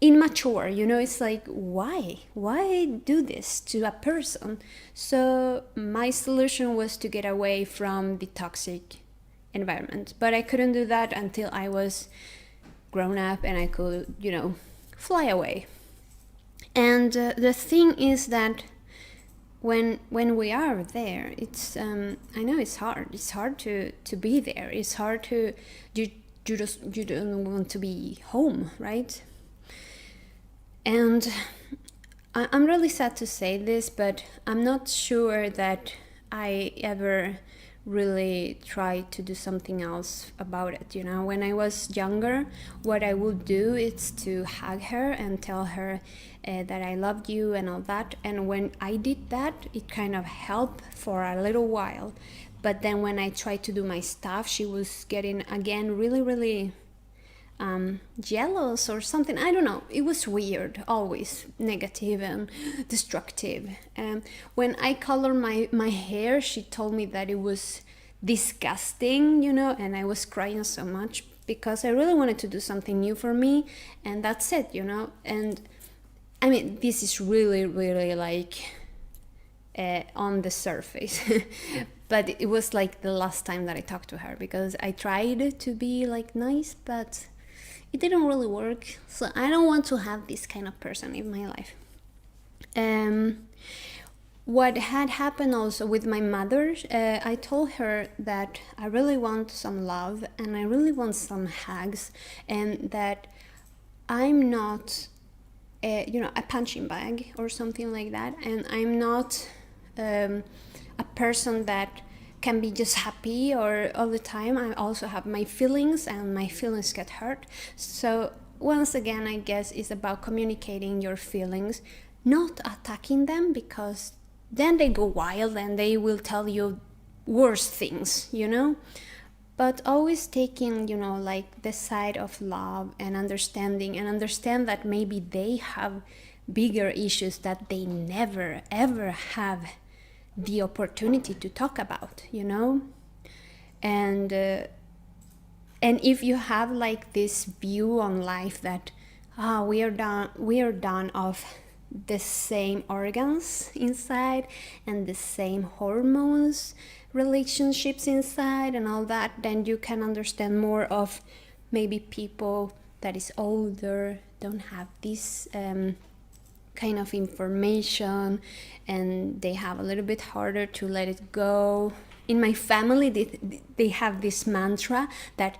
immature. It's like, why do this to a person? So my solution was to get away from the toxic environment, but I couldn't do that until I was grown up and I could fly away. And the thing is that when we are there, it's I know it's hard to be there. It's hard to you don't want to be home, right? And I'm really sad to say this, but I'm not sure that I ever really tried to do something else about it. When I was younger, what I would do is to hug her and tell her that I loved you and all that. And when I did that, it kind of helped for a little while. But then when I tried to do my stuff, she was getting again really, really jealous or something. I don't know. It was weird, always negative and destructive. When I colored my hair, she told me that it was disgusting, and I was crying so much because I really wanted to do something new for me, and that's it, And I mean, this is really, really like on the surface. But it was like the last time that I talked to her, because I tried to be like nice, but it didn't really work. So I don't want to have this kind of person in my life. What had happened also with my mother, I told her that I really want some love and I really want some hugs, and that I'm not a punching bag or something like that, and I'm not a person that can be just happy or all the time. I also have my feelings, and my feelings get hurt. So once again, I guess it's about communicating your feelings, not attacking them, because then they go wild and they will tell you worse things, but always taking, like the side of love and understanding, and understand that maybe they have bigger issues that they never ever have the opportunity to talk about, and if you have like this view on life that we are done of the same organs inside and the same hormones, relationships inside and all that, then you can understand more of maybe people that is older, don't have this kind of information, and they have a little bit harder to let it go. In my family, they have this mantra that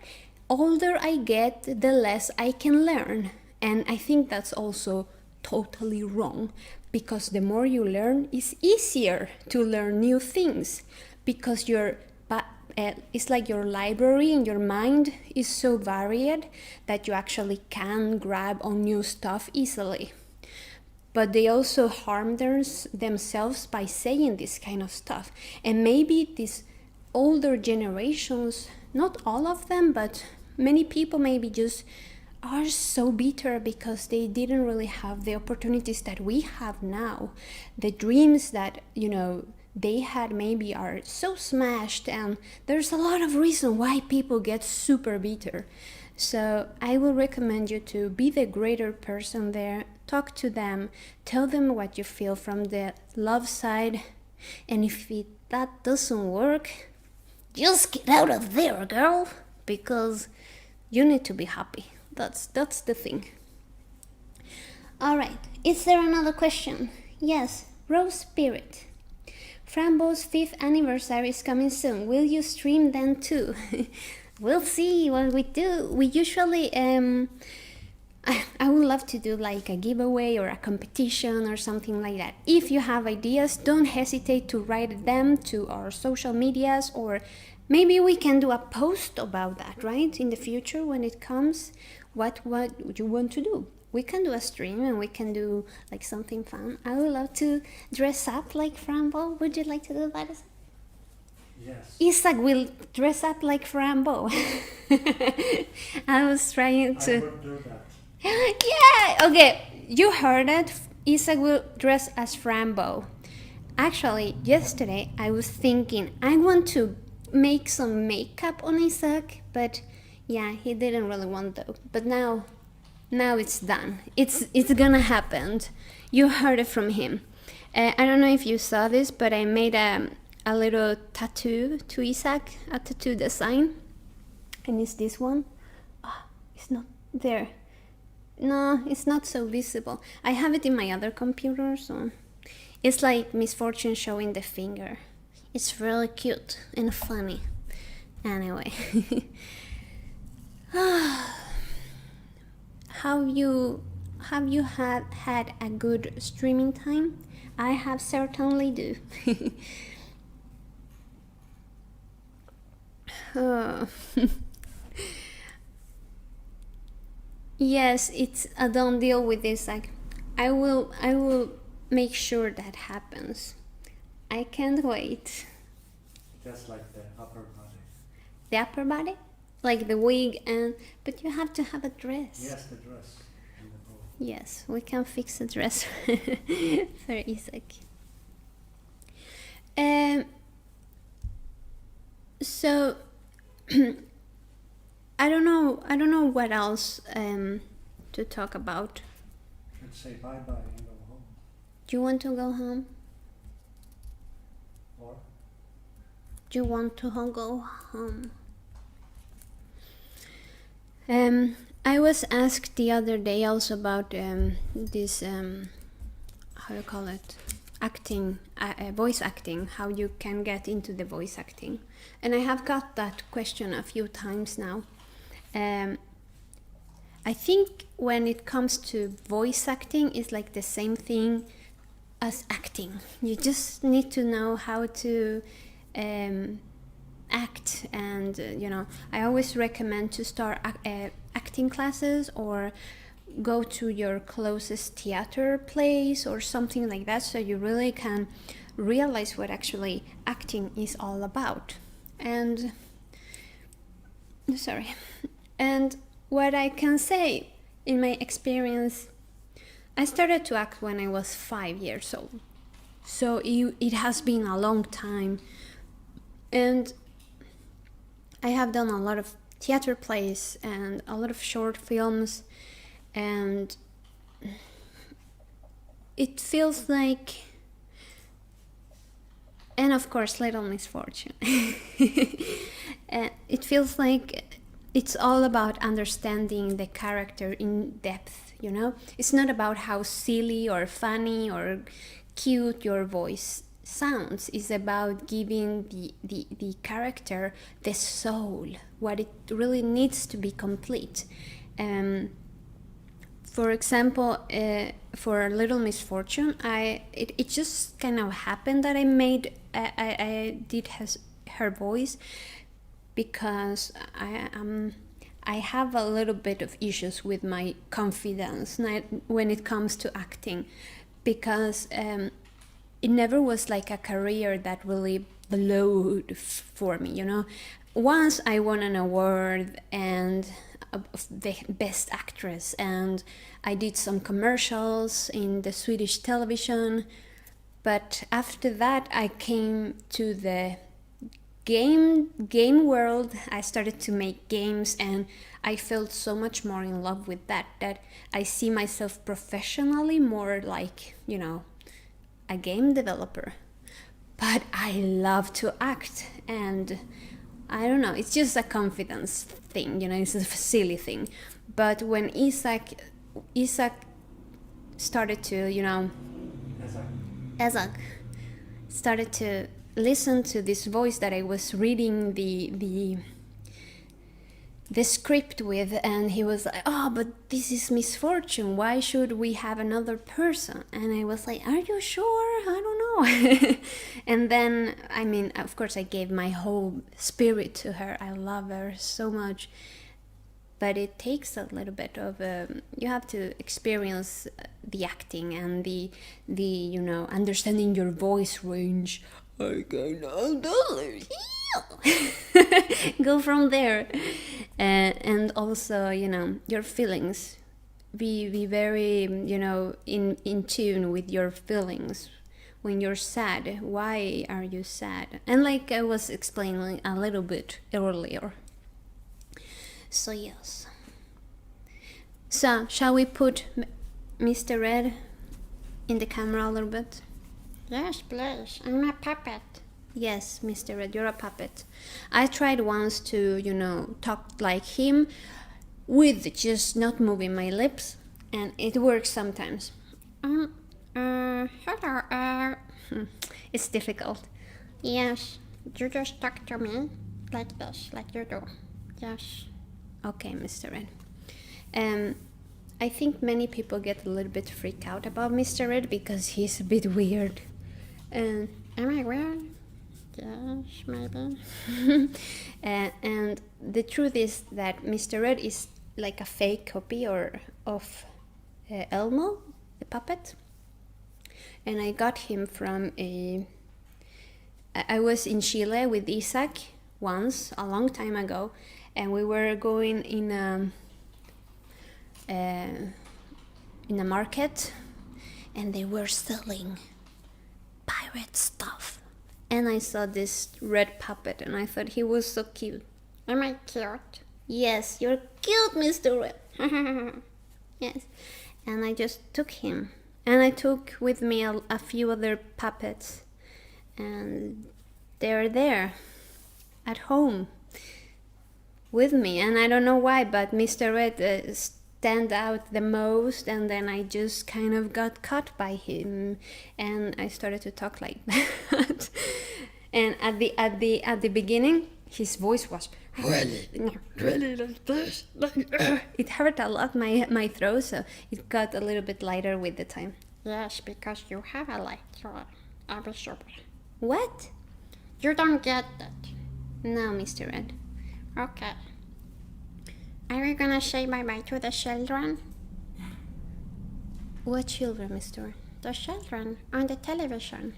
older I get, the less I can learn. And I think that's also totally wrong, because the more you learn, it's easier to learn new things, because it's like your library in your mind is so varied that you actually can grab on new stuff easily. But they also harm themselves by saying this kind of stuff. And maybe these older generations, not all of them, but many people maybe just are so bitter because they didn't really have the opportunities that we have now. The dreams that, they had maybe are so smashed, and there's a lot of reason why people get super bitter. So I will recommend you to be the greater person there. Talk to them, tell them what you feel from the love side, and if that doesn't work, just get out of there, girl, because you need to be happy. That's the thing. All right, is there another question? Yes, Rose Spirit. Frambo's 5th anniversary is coming soon. Will you stream then too? We'll see what we do. We usually, I would love to do like a giveaway or a competition or something like that. If you have ideas, don't hesitate to write them to our social medias, or maybe we can do a post about that, right? In the future when it comes, what you want to do. We can do a stream and we can do like something fun. I would love to dress up like Frambo. Would you like to do that? Yes. Isaac will dress up like Frambo. I was trying to... I would do that. Yeah! Okay, you heard it. Isaac will dress as Frambo. Actually, yesterday I was thinking I want to make some makeup on Isaac, but yeah, he didn't really want though. But now it's done. It's gonna happen. You heard it from him. I don't know if you saw this, but I made a little tattoo to Isaac, a tattoo design, and it's this one. It's not there. No, it's not so visible. I have it in my other computer, so it's like Misfortune showing the finger. It's really cute and funny. Anyway. Have you had a good streaming time? I have certainly do. Yes, it's a done deal with this. Like, I will make sure that happens. I can't wait. That's like the upper body. The upper body? Like the wig and... But you have to have a dress. Yes, the dress and the bow. Yes, we can fix a dress for Isaac. So I don't know what else to talk about. Should say bye-bye and go home. Do you want to go home? Or? Do you want to go home? I was asked the other day also about this, how do you call it? Acting, voice acting, how you can get into the voice acting. And I have got that question a few times now. I think when it comes to voice acting, it's like the same thing as acting. You just need to know how to act, and I always recommend to start acting classes or go to your closest theater place or something like that, so you really can realize what actually acting is all about. And what I can say in my experience, I started to act when I was 5 years old, so it has been a long time, and I have done a lot of theater plays and a lot of short films, and it feels like, and of course Little Misfortune, it feels like it's all about understanding the character in depth, It's not about how silly or funny or cute your voice sounds. It's about giving the character the soul, what it really needs to be complete. For example, for Little Misfortune, it just kind of happened that I did her voice, because I have a little bit of issues with my confidence when it comes to acting, because it never was like a career that really glowed for me, Once I won an award and the best actress, and I did some commercials in the Swedish television, but after that I came to the game world. I started to make games, and I felt so much more in love with that I see myself professionally more like, a game developer. But I love to act, and I don't know, it's just a confidence thing, it's a silly thing. But when Isaac started to, Isaac started to listen to this voice that I was reading the script with, and he was like, "Oh, but this is Misfortune. Why should we have another person?" And I was like, "Are you sure? I don't know." And then, of course, I gave my whole spirit to her. I love her so much. But it takes a little bit of you have to experience the acting and the understanding your voice range. I cannot do go from there, and also your feelings. Be very in tune with your feelings. When you're sad, why are you sad? And like I was explaining a little bit earlier. So yes. So shall we put Mr. Red in the camera a little bit? Yes, please. I'm a puppet. Yes, Mr. Red, you're a puppet. I tried once to, talk like him with just not moving my lips, and it works sometimes. Hello, It's difficult. Yes, you just talk to me like this, like you do. Yes. Okay, Mr. Red. I think many people get a little bit freaked out about Mr. Red because he's a bit weird. Am I weird? Yes, maybe. And the truth is that Mr. Red is like a fake copy of Elmo, the puppet. And I got him from I was in Chile with Isaac once, a long time ago, and we were going in a market, and they were selling pirate stuff. And I saw this red puppet, and I thought he was so cute. Am I cute? Yes, you're cute, Mr. Red. Yes. And I just took him. And I took with me a few other puppets. And they're there at home with me. And I don't know why, but Mr. Red stand out the most. And then I just kind of got caught by him. And I started to talk like that. And at the beginning, his voice was really like this. It hurt a lot, my throat, so it got a little bit lighter with the time. Yes, because you have a light throat. Obviously. What? You don't get that. No, Mr. Red. Okay. Are we gonna say bye-bye to the children? What children, Mr. Red? The children on the television.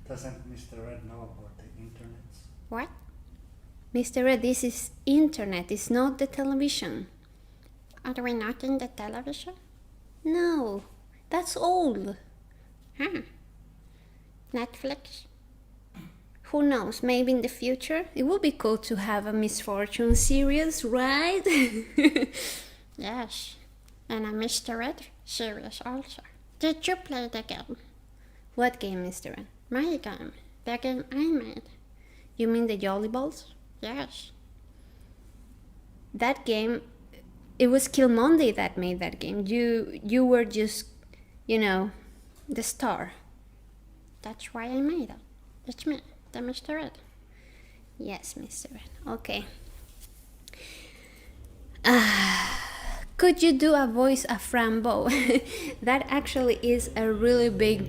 Doesn't Mr. Red know about the internet? What? Mr. Red, this is internet, it's not the television. Are we not in the television? No, that's old. Netflix? Who knows, maybe in the future? It would be cool to have a misfortune series, right? Yes. And a Mr. Red series also. Did you play the game? What game, Mr. Red? My game. The game I made. You mean the Jolly Balls? Yes. That game, it was Kill Monday that made that game. You were just, the star. That's why I made it. It's me, the Mr. Red. Yes, Mr. Red. Okay. Could you do a voice of Frambo? That actually is a really big...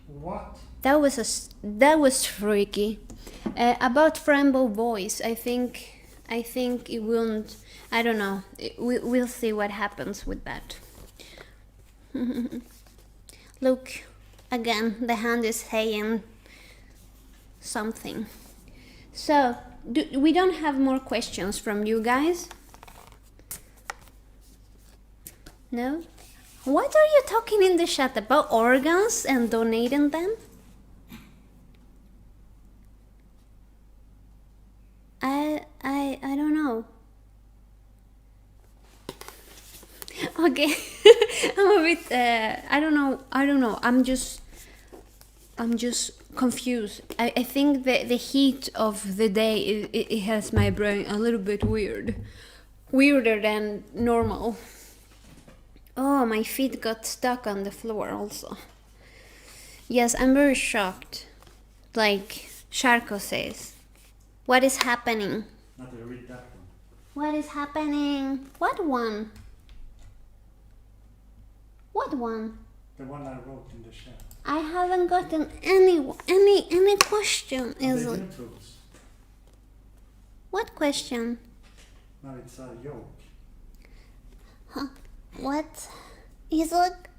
What? That was freaky. About Frambo voice, I think it won't. I don't know. We'll see what happens with that. Look, again, the hand is saying something. So, we don't have more questions from you guys? No? What are you talking in the chat about? Organs and donating them? I don't know. Okay. I'm a bit I don't know. I'm just confused. I think the heat of the day it has my brain a little bit weird. Weirder than normal. Oh, my feet got stuck on the floor also. Yes, I'm very shocked. Like Sharko says. What is happening? Not to read that one. What is happening? What one? What one? The one I wrote in the chat. I haven't gotten any question. Is The it? intros. What question? No, it's a joke. Huh? What? He's like,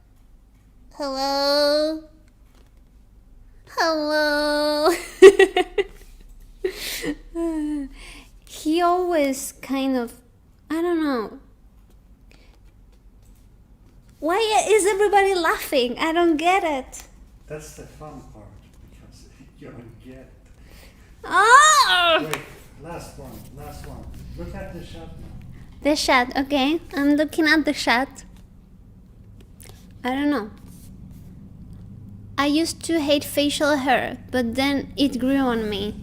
hello? Hello? He always kind of, I don't know. Why is everybody laughing? I don't get it. That's the fun part, because you don't get it. Oh! Wait, last one. Look at the chat now. The chat, okay. I'm looking at the chat. I don't know. I used to hate facial hair, but then it grew on me.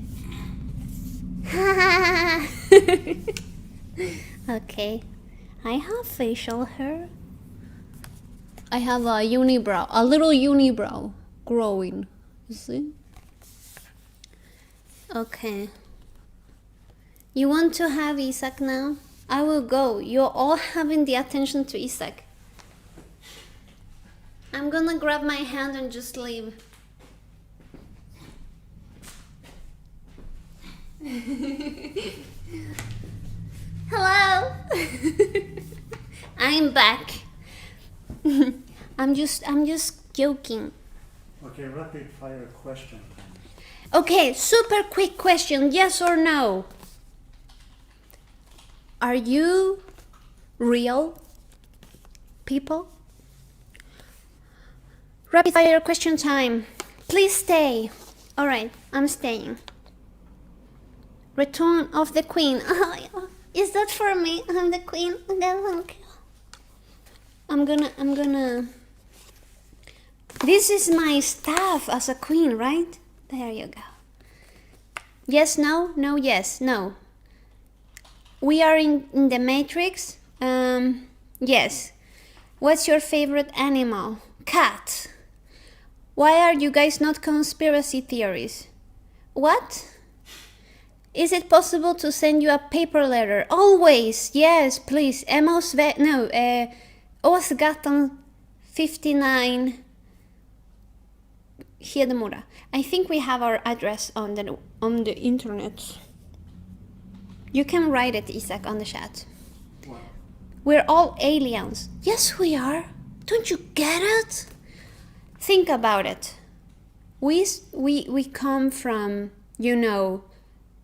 Okay. I have facial hair. I have a unibrow, a little unibrow growing. You see? Okay. You want to have Isaac now? I will go. You're all having the attention to Isaac. I'm gonna grab my hand and just leave. Hello. I'm back. I'm just joking. Okay, rapid fire question time. Okay, super quick question, yes or no? Are you real people? Rapid fire question time. Please stay. Alright, I'm staying. Return of the Queen. Is that for me? I'm the Queen. I'm gonna. This is my staff as a queen, right? There you go. Yes, no, no, yes, no. We are in the Matrix. Yes. What's your favorite animal? Cat. Why are you guys not conspiracy theories? What? Is it possible to send you a paper letter? Always, yes, please. Åsgatan 59, Hedemora. I think we have our address on the internet. You can write it, Isaac, on the chat. What? We're all aliens. Yes, we are. Don't you get it? Think about it. We come from,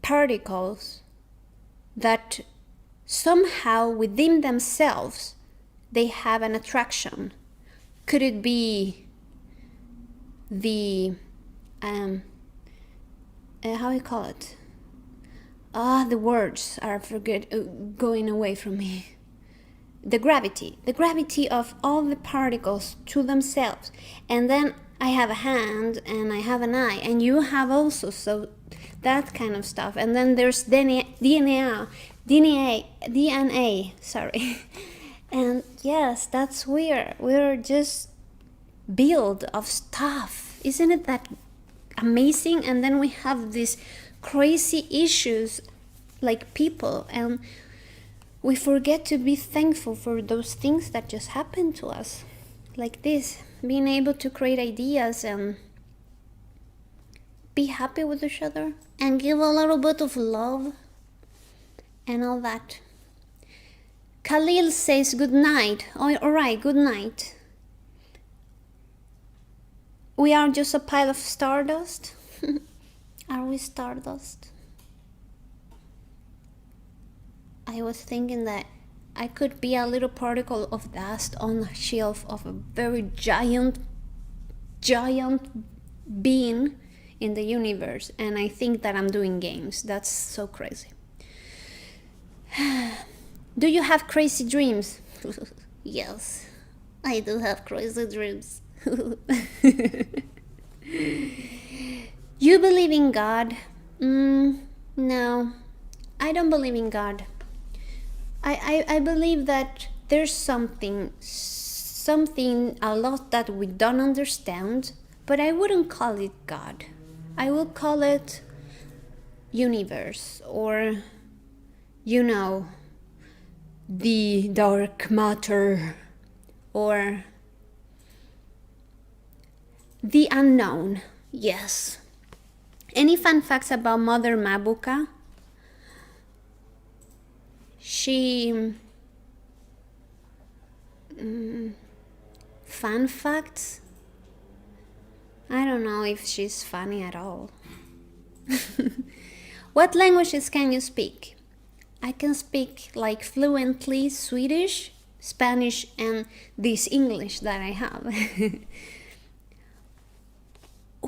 particles that somehow within themselves they have an attraction. Could it be the how you call it? The words are going away from me. The gravity of all the particles to themselves. And then I have a hand and I have an eye, and you have also, so that kind of stuff. And then there's DNA, sorry. And yes, that's weird. We're just built of stuff. Isn't it that amazing? And then we have these crazy issues like people, and we forget to be thankful for those things that just happen to us. Like this, being able to create ideas and be happy with each other and give a little bit of love and all that. Khalil says good night. All right, good night. We are just a pile of stardust. Are we stardust? I was thinking that I could be a little particle of dust on the shelf of a very giant being in the universe, and I think that I'm doing games. That's so crazy. Do you have crazy dreams? Yes, I do have crazy dreams. You believe in God? No, I don't believe in God. I believe that there's something a lot that we don't understand, but I wouldn't call it God. I will call it universe, or the dark matter, or the unknown. Yes. Any fun facts about Mother Mabuka? She fun facts? I don't know if she's funny at all. What languages can you speak? I can speak like fluently Swedish, Spanish, and this English that I have.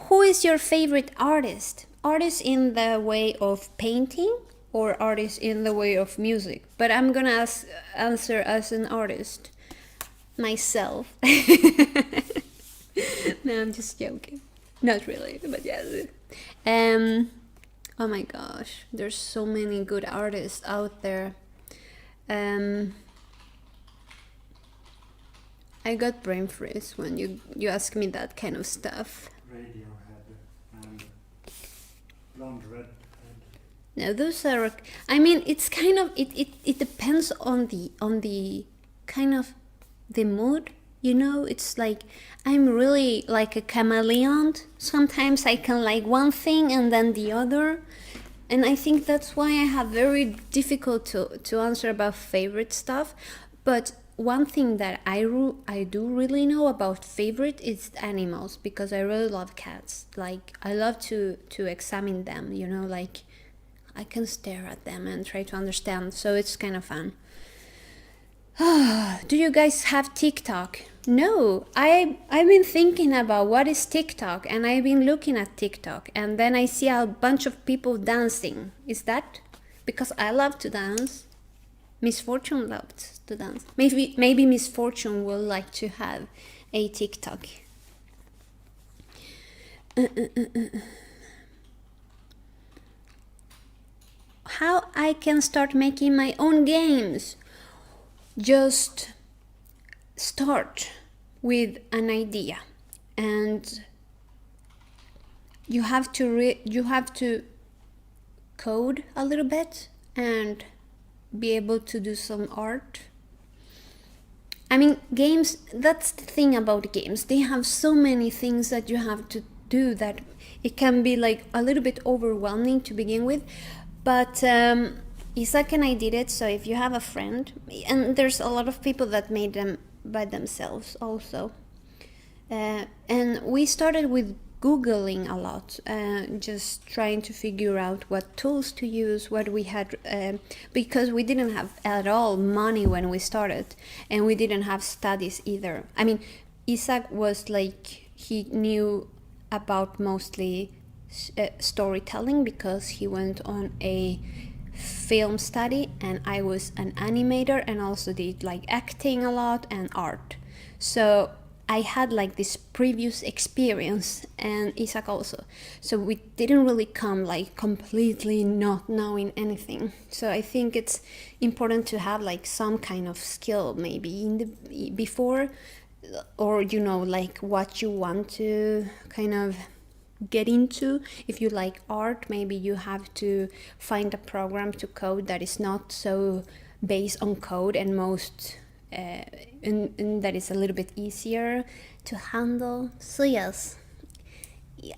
Who is your favorite artist? Artist in the way of painting or artist in the way of music? But I'm gonna answer as an artist myself. No, I'm just joking. Not really, but yes. Oh my gosh, there's so many good artists out there. I got brain freeze when you ask me that kind of stuff. Radiohead and Blonde Redhead. No, those are. I mean, it's kind of it depends on the kind of the mood. It's like I'm really like a chameleon. Sometimes I can like one thing and then the other, and I think that's why I have very difficult to answer about favorite stuff. But one thing that I do really know about favorite is animals, because I really love cats. Like, I love to examine them, you know, like I can stare at them and try to understand, so it's kind of fun. Do you guys have TikTok? No, I've been thinking about what is TikTok, and I've been looking at TikTok, and then I see a bunch of people dancing. Is that because I love to dance? Miss Fortune loves to dance. Maybe Miss Fortune will like to have a TikTok. How I can start making my own games? Just start with an idea, and you have to code a little bit and be able to do some art. I mean, games, that's the thing about games. They have so many things that you have to do that it can be like a little bit overwhelming to begin with. But Isaac and I did it, so if you have a friend, and there's a lot of people that made them by themselves also. And we started with Googling a lot, just trying to figure out what tools to use, what we had, because we didn't have at all money when we started, and we didn't have studies either. I mean, Isaac was like, he knew about mostly storytelling because he went on a film study, and I was an animator and also did like acting a lot and art. So I had like this previous experience, and Isaac also. So we didn't really come like completely not knowing anything. So I think it's important to have like some kind of skill maybe in the before, or you know, like what you want to kind of get into. If you like art, maybe you have to find a program to code that is not so based on code, and most and that is a little bit easier to handle. So yes,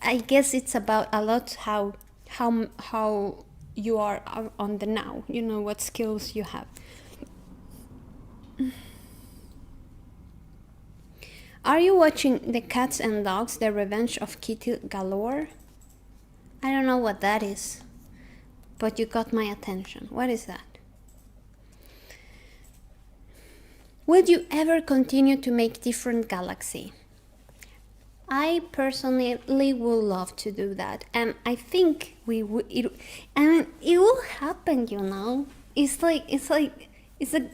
I guess it's about a lot how you are on the now, you know, what skills you have. Are you watching The Cats and Dogs, The Revenge of Kitty Galore? I don't know what that is, but you got my attention. What is that? Would you ever continue to make different galaxy? I personally would love to do that, and I think we would. It will happen, you know. It's a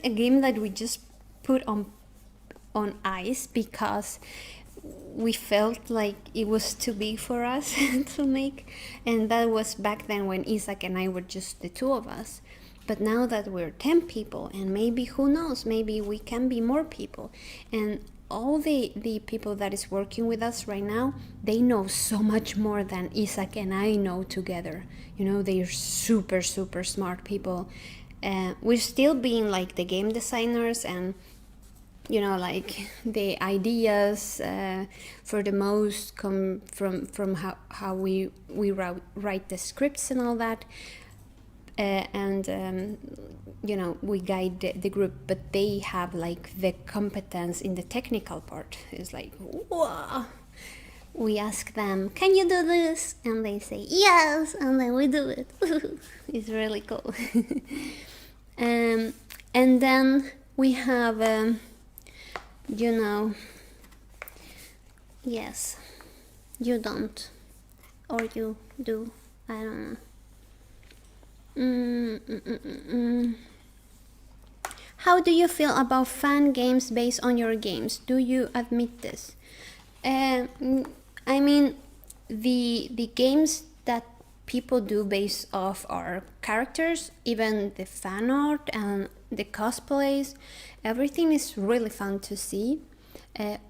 game that we just put on ice because we felt like it was too big for us to make, and that was back then when Isaac and I were just the two of us. But now that we're 10 people, and maybe, who knows, maybe we can be more people, and all the people that is working with us right now, they know so much more than Isaac and I know together. You know, they're super smart people. We're still being like the game designers, and you know, like the ideas for the most come from how we write the scripts and all that, and you know, we guide the group, but they have like the competence in the technical part. It's like, wow. We ask them, can you do this? And they say yes, and then we do it. It's really cool. And then we have you know, yes, you don't, or you do, I don't know. How do you feel about fan games based on your games? Do you admit this? I mean, the games that people do based off our characters, even the fan art and the cosplays, everything is really fun to see.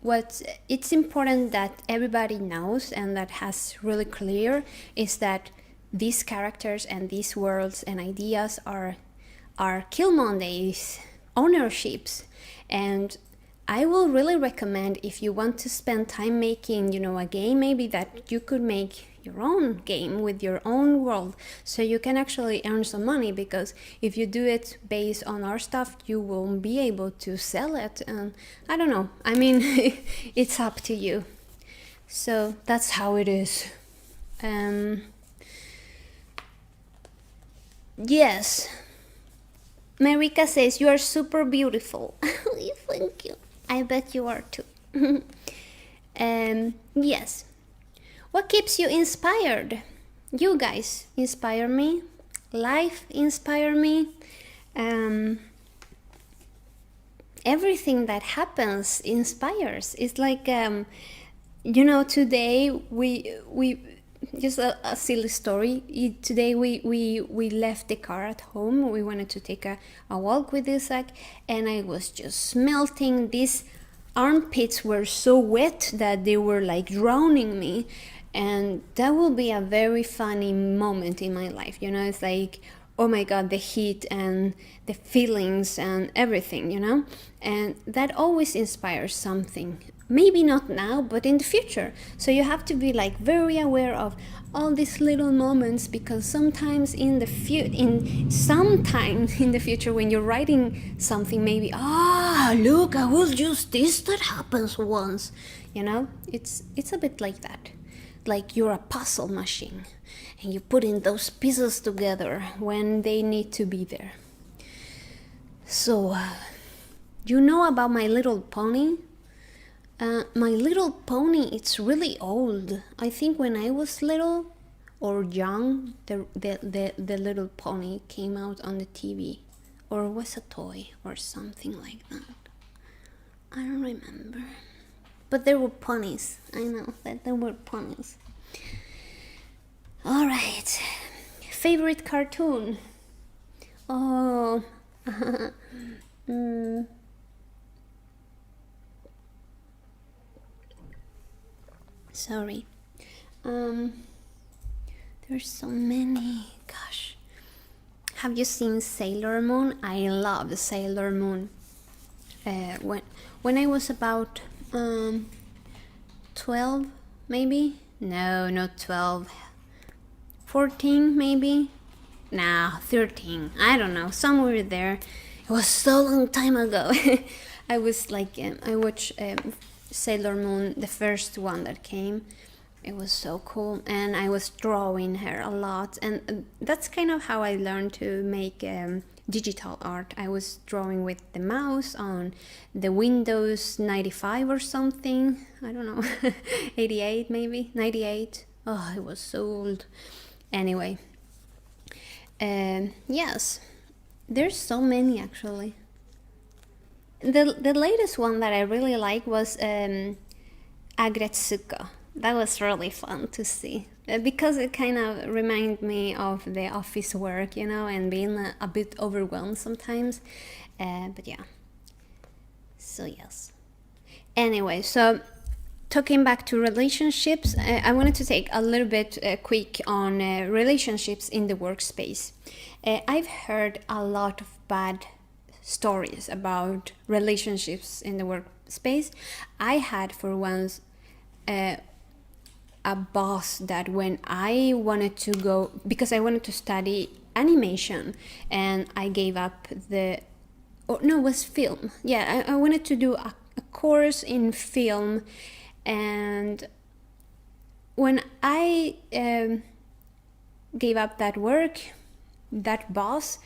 What it's important that everybody knows and that has really clear is that these characters and these worlds and ideas are Killmonday's ownerships, and I will really recommend, if you want to spend time making, you know, a game, maybe that you could make your own game with your own world, so you can actually earn some money, because if you do it based on our stuff, you won't be able to sell it. And I don't know, I mean, it's up to you. So that's how it is. Yes. Marika says, you are super beautiful. Thank you. I bet you are too. Yes. What keeps you inspired? You guys inspire me. Life inspire me. Everything that happens inspires. It's like, you know, today we just a silly story. Today we left the car at home. We wanted to take a walk with Isaac, and I was just melting. These armpits were so wet that they were like drowning me, and that will be a very funny moment in my life. You know, it's like, oh my God, the heat and the feelings and everything, you know, and that always inspires something. Maybe not now, but in the future. So you have to be like very aware of all these little moments, because sometimes in the future when you're writing something, maybe, look, I will use this that happens once. You know, it's a bit like that. Like you're a puzzle machine, and you put in those pieces together when they need to be there. So, you know about My Little Pony? My Little Pony, it's really old. I think when I was little or young, the Little Pony came out on the TV, or was a toy or something like that. I don't remember. But there were ponies. I know that there were ponies. All right. Favorite cartoon? Oh. Sorry. There's so many. Gosh. Have you seen Sailor Moon? I love Sailor Moon. When I was about 12, maybe? No, not 12. 14, maybe? Nah, 13. I don't know. Somewhere there. It was so long time ago. I was like, I watched Sailor Moon, the first one that came. It was so cool, and I was drawing her a lot, and that's kind of how I learned to make digital art. I was drawing with the mouse on the Windows 95 or something. I don't know, 88 maybe, 98. Oh, it was so old. Anyway, yes, there's so many actually. The latest one that I really like was Agretsuko. That was really fun to see, because it kind of reminded me of the office work, you know, and being a bit overwhelmed sometimes. But yeah, so yes. Anyway, so talking back to relationships, I wanted to take a little bit quick on relationships in the workspace. I've heard a lot of bad stories about relationships in the workspace. I had for once a boss that when I wanted to go, because I wanted to study animation, and I gave up it was film. Yeah, I wanted to do a course in film, and when I gave up that work, that boss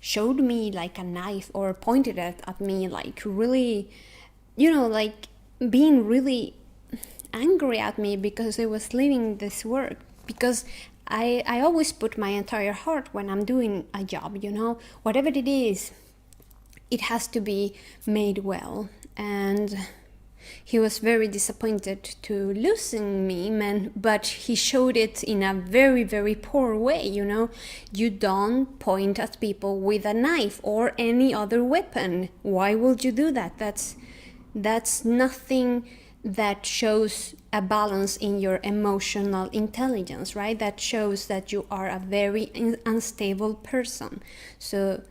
showed me like a knife, or pointed it at me like really, you know, like being really angry at me because I was leaving this work, because I always put my entire heart when I'm doing a job, you know, whatever it is, it has to be made well. And he was very disappointed to losing me, but he showed it in a very, very poor way, you know. You don't point at people with a knife or any other weapon. Why would you do that? That's nothing that shows a balance in your emotional intelligence, right? That shows that you are a very unstable person. So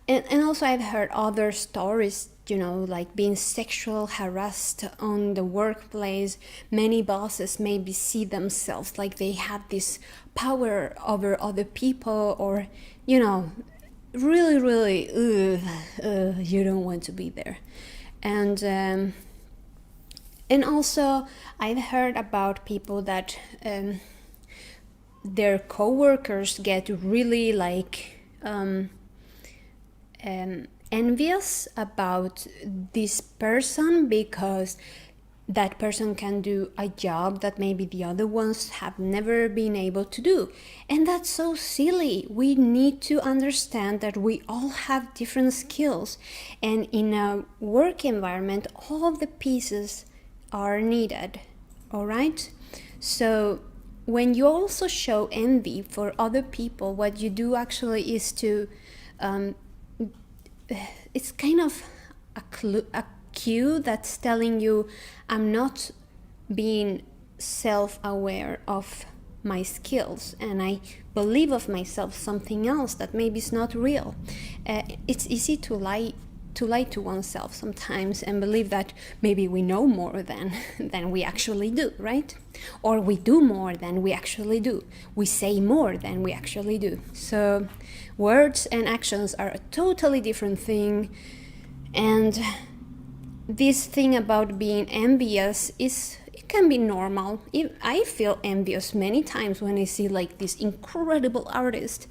and also I've heard other stories, like being sexual harassed on the workplace. Many bosses maybe see themselves like they have this power over other people, or really, really, you don't want to be there. And also I've heard about people that their coworkers get really envious about this person because that person can do a job that maybe the other ones have never been able to do. And that's so silly. We need to understand that we all have different skills, and in a work environment all of the pieces are needed. All right? So when you also show envy for other people, what you do actually is to it's kind of a cue that's telling you, I'm not being self-aware of my skills, and I believe of myself something else that maybe is not real. It's easy to lie to oneself sometimes and believe that maybe we know more than we actually do, right? Or we do more than we actually do. We say more than we actually do. So words and actions are a totally different thing. And this thing about being envious it can be normal. I feel envious many times when I see like this incredible artist.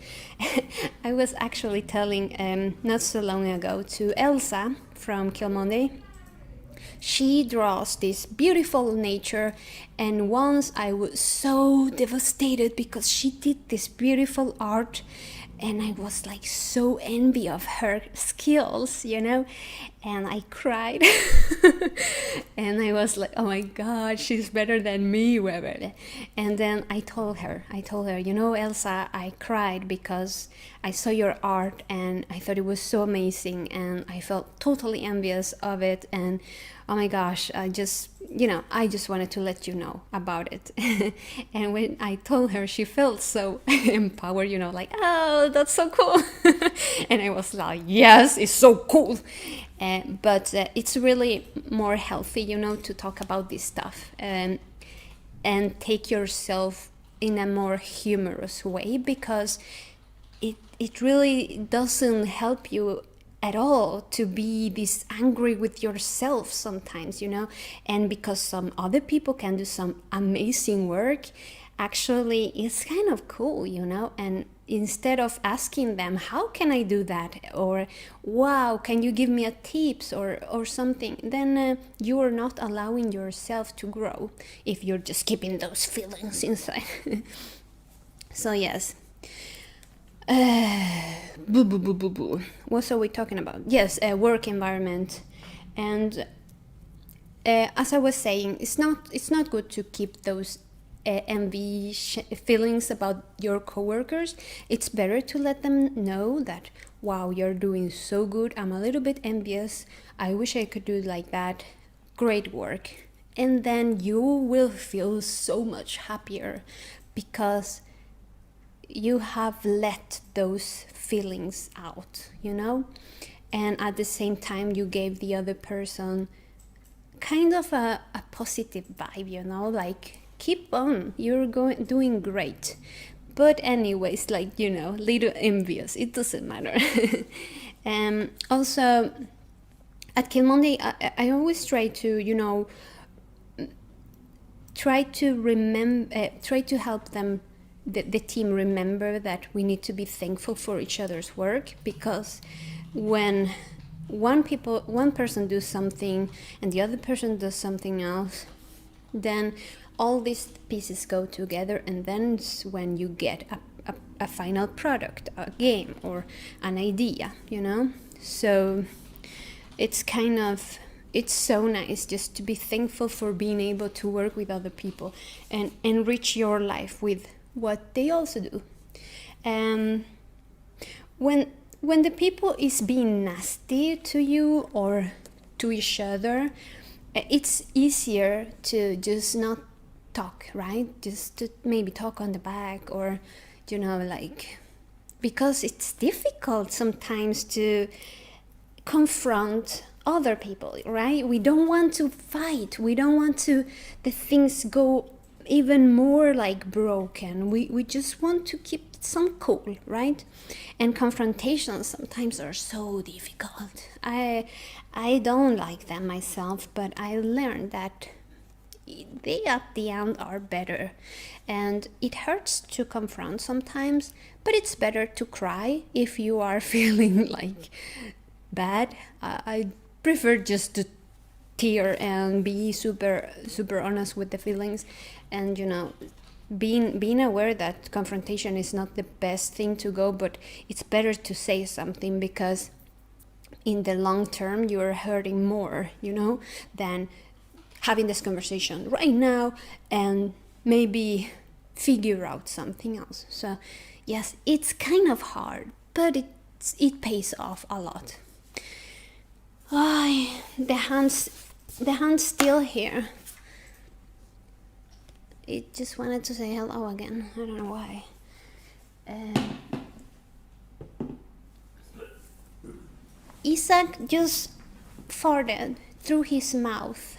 I was actually telling not so long ago to Elsa from Kilmonday. She draws this beautiful nature, and once I was so devastated because she did this beautiful art, and I was like so envy of her skills, and I cried. And I was like, oh my God, she's better than me, whatever. And then I told her, Elsa, I cried because I saw your art and I thought it was so amazing, and I felt totally envious of it. And oh my gosh, I just wanted to let you know about it. And when I told her, she felt so empowered, like, oh, that's so cool. And I was like, yes, it's so cool. But it's really more healthy, to talk about this stuff and take yourself in a more humorous way, because it really doesn't help you at all to be this angry with yourself sometimes, and because some other people can do some amazing work, actually it's kind of cool, and instead of asking them, how can I do that, or wow, can you give me a tips or something, then you are not allowing yourself to grow if you're just keeping those feelings inside. So yes. What are we talking about? Yes, work environment. And as I was saying, it's not good to keep those envy feelings about your coworkers. It's better to let them know that, wow, you're doing so good, I'm a little bit envious, I wish I could do it like that, great work. And then you will feel so much happier because you have let those feelings out, and at the same time you gave the other person kind of a positive vibe, like, keep on, you're doing great. But anyways, like, little envious, it doesn't matter. Also at Kilmonday, I always try to try to help them, the team, remember that we need to be thankful for each other's work, because when one person does something and the other person does something else, then all these pieces go together, and then it's when you get a final product, a game or an idea, So it's so nice just to be thankful for being able to work with other people and enrich your life with what they also do. When the people is being nasty to you or to each other, it's easier to just not talk, right? Just to maybe talk on the back, or like because it's difficult sometimes to confront other people, right? We don't want to fight. We don't want to the things go even more like broken. We just want to keep some cool, right? And confrontations sometimes are so difficult. I don't like them myself, but I learned that they at the end are better. And it hurts to confront sometimes, but it's better to cry if you are feeling like bad. I prefer just to tear and be super honest with the feelings, and being aware that confrontation is not the best thing to go, but it's better to say something, because in the long term you're hurting more, than having this conversation right now and maybe figure out something else. So yes, it's kind of hard, but it pays off a lot. The hand's still here. It just wanted to say hello again. I don't know why. Isaac just farted through his mouth.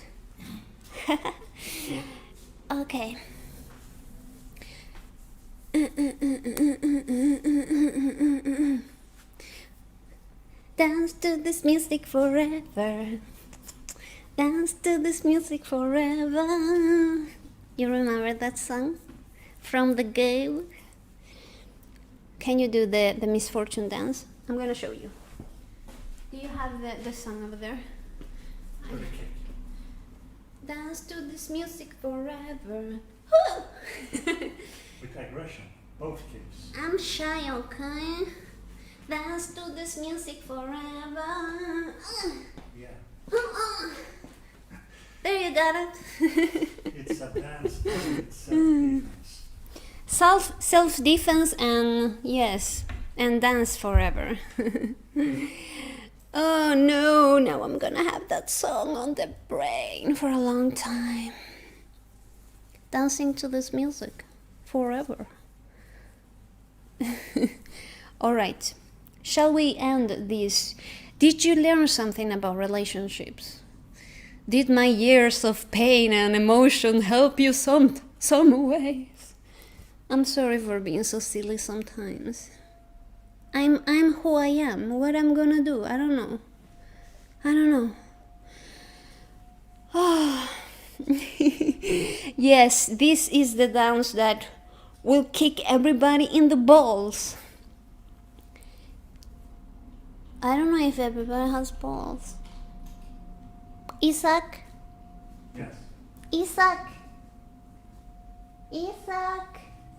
Okay. Dance to this music forever. Dance to this music forever. You remember that song from the game? Can you do the misfortune dance? I'm gonna show you. Do you have the song over there? Dance to this music forever. With aggression, both kids. I'm shy, okay? Dance to this music forever. Yeah. There you got it. It's a dance, it's self-defense. Self-defense and yes, and dance forever. Oh no, now I'm gonna have that song on the brain for a long time. Dancing to this music forever. All right, shall we end this? Did you learn something about relationships? Did my years of pain and emotion help you some ways? I'm sorry for being so silly sometimes. I'm who I am. What I'm gonna do, I don't know. Oh. Yes, this is the dance that will kick everybody in the balls. I don't know if everybody has balls. Isaac? Yes. Isaac?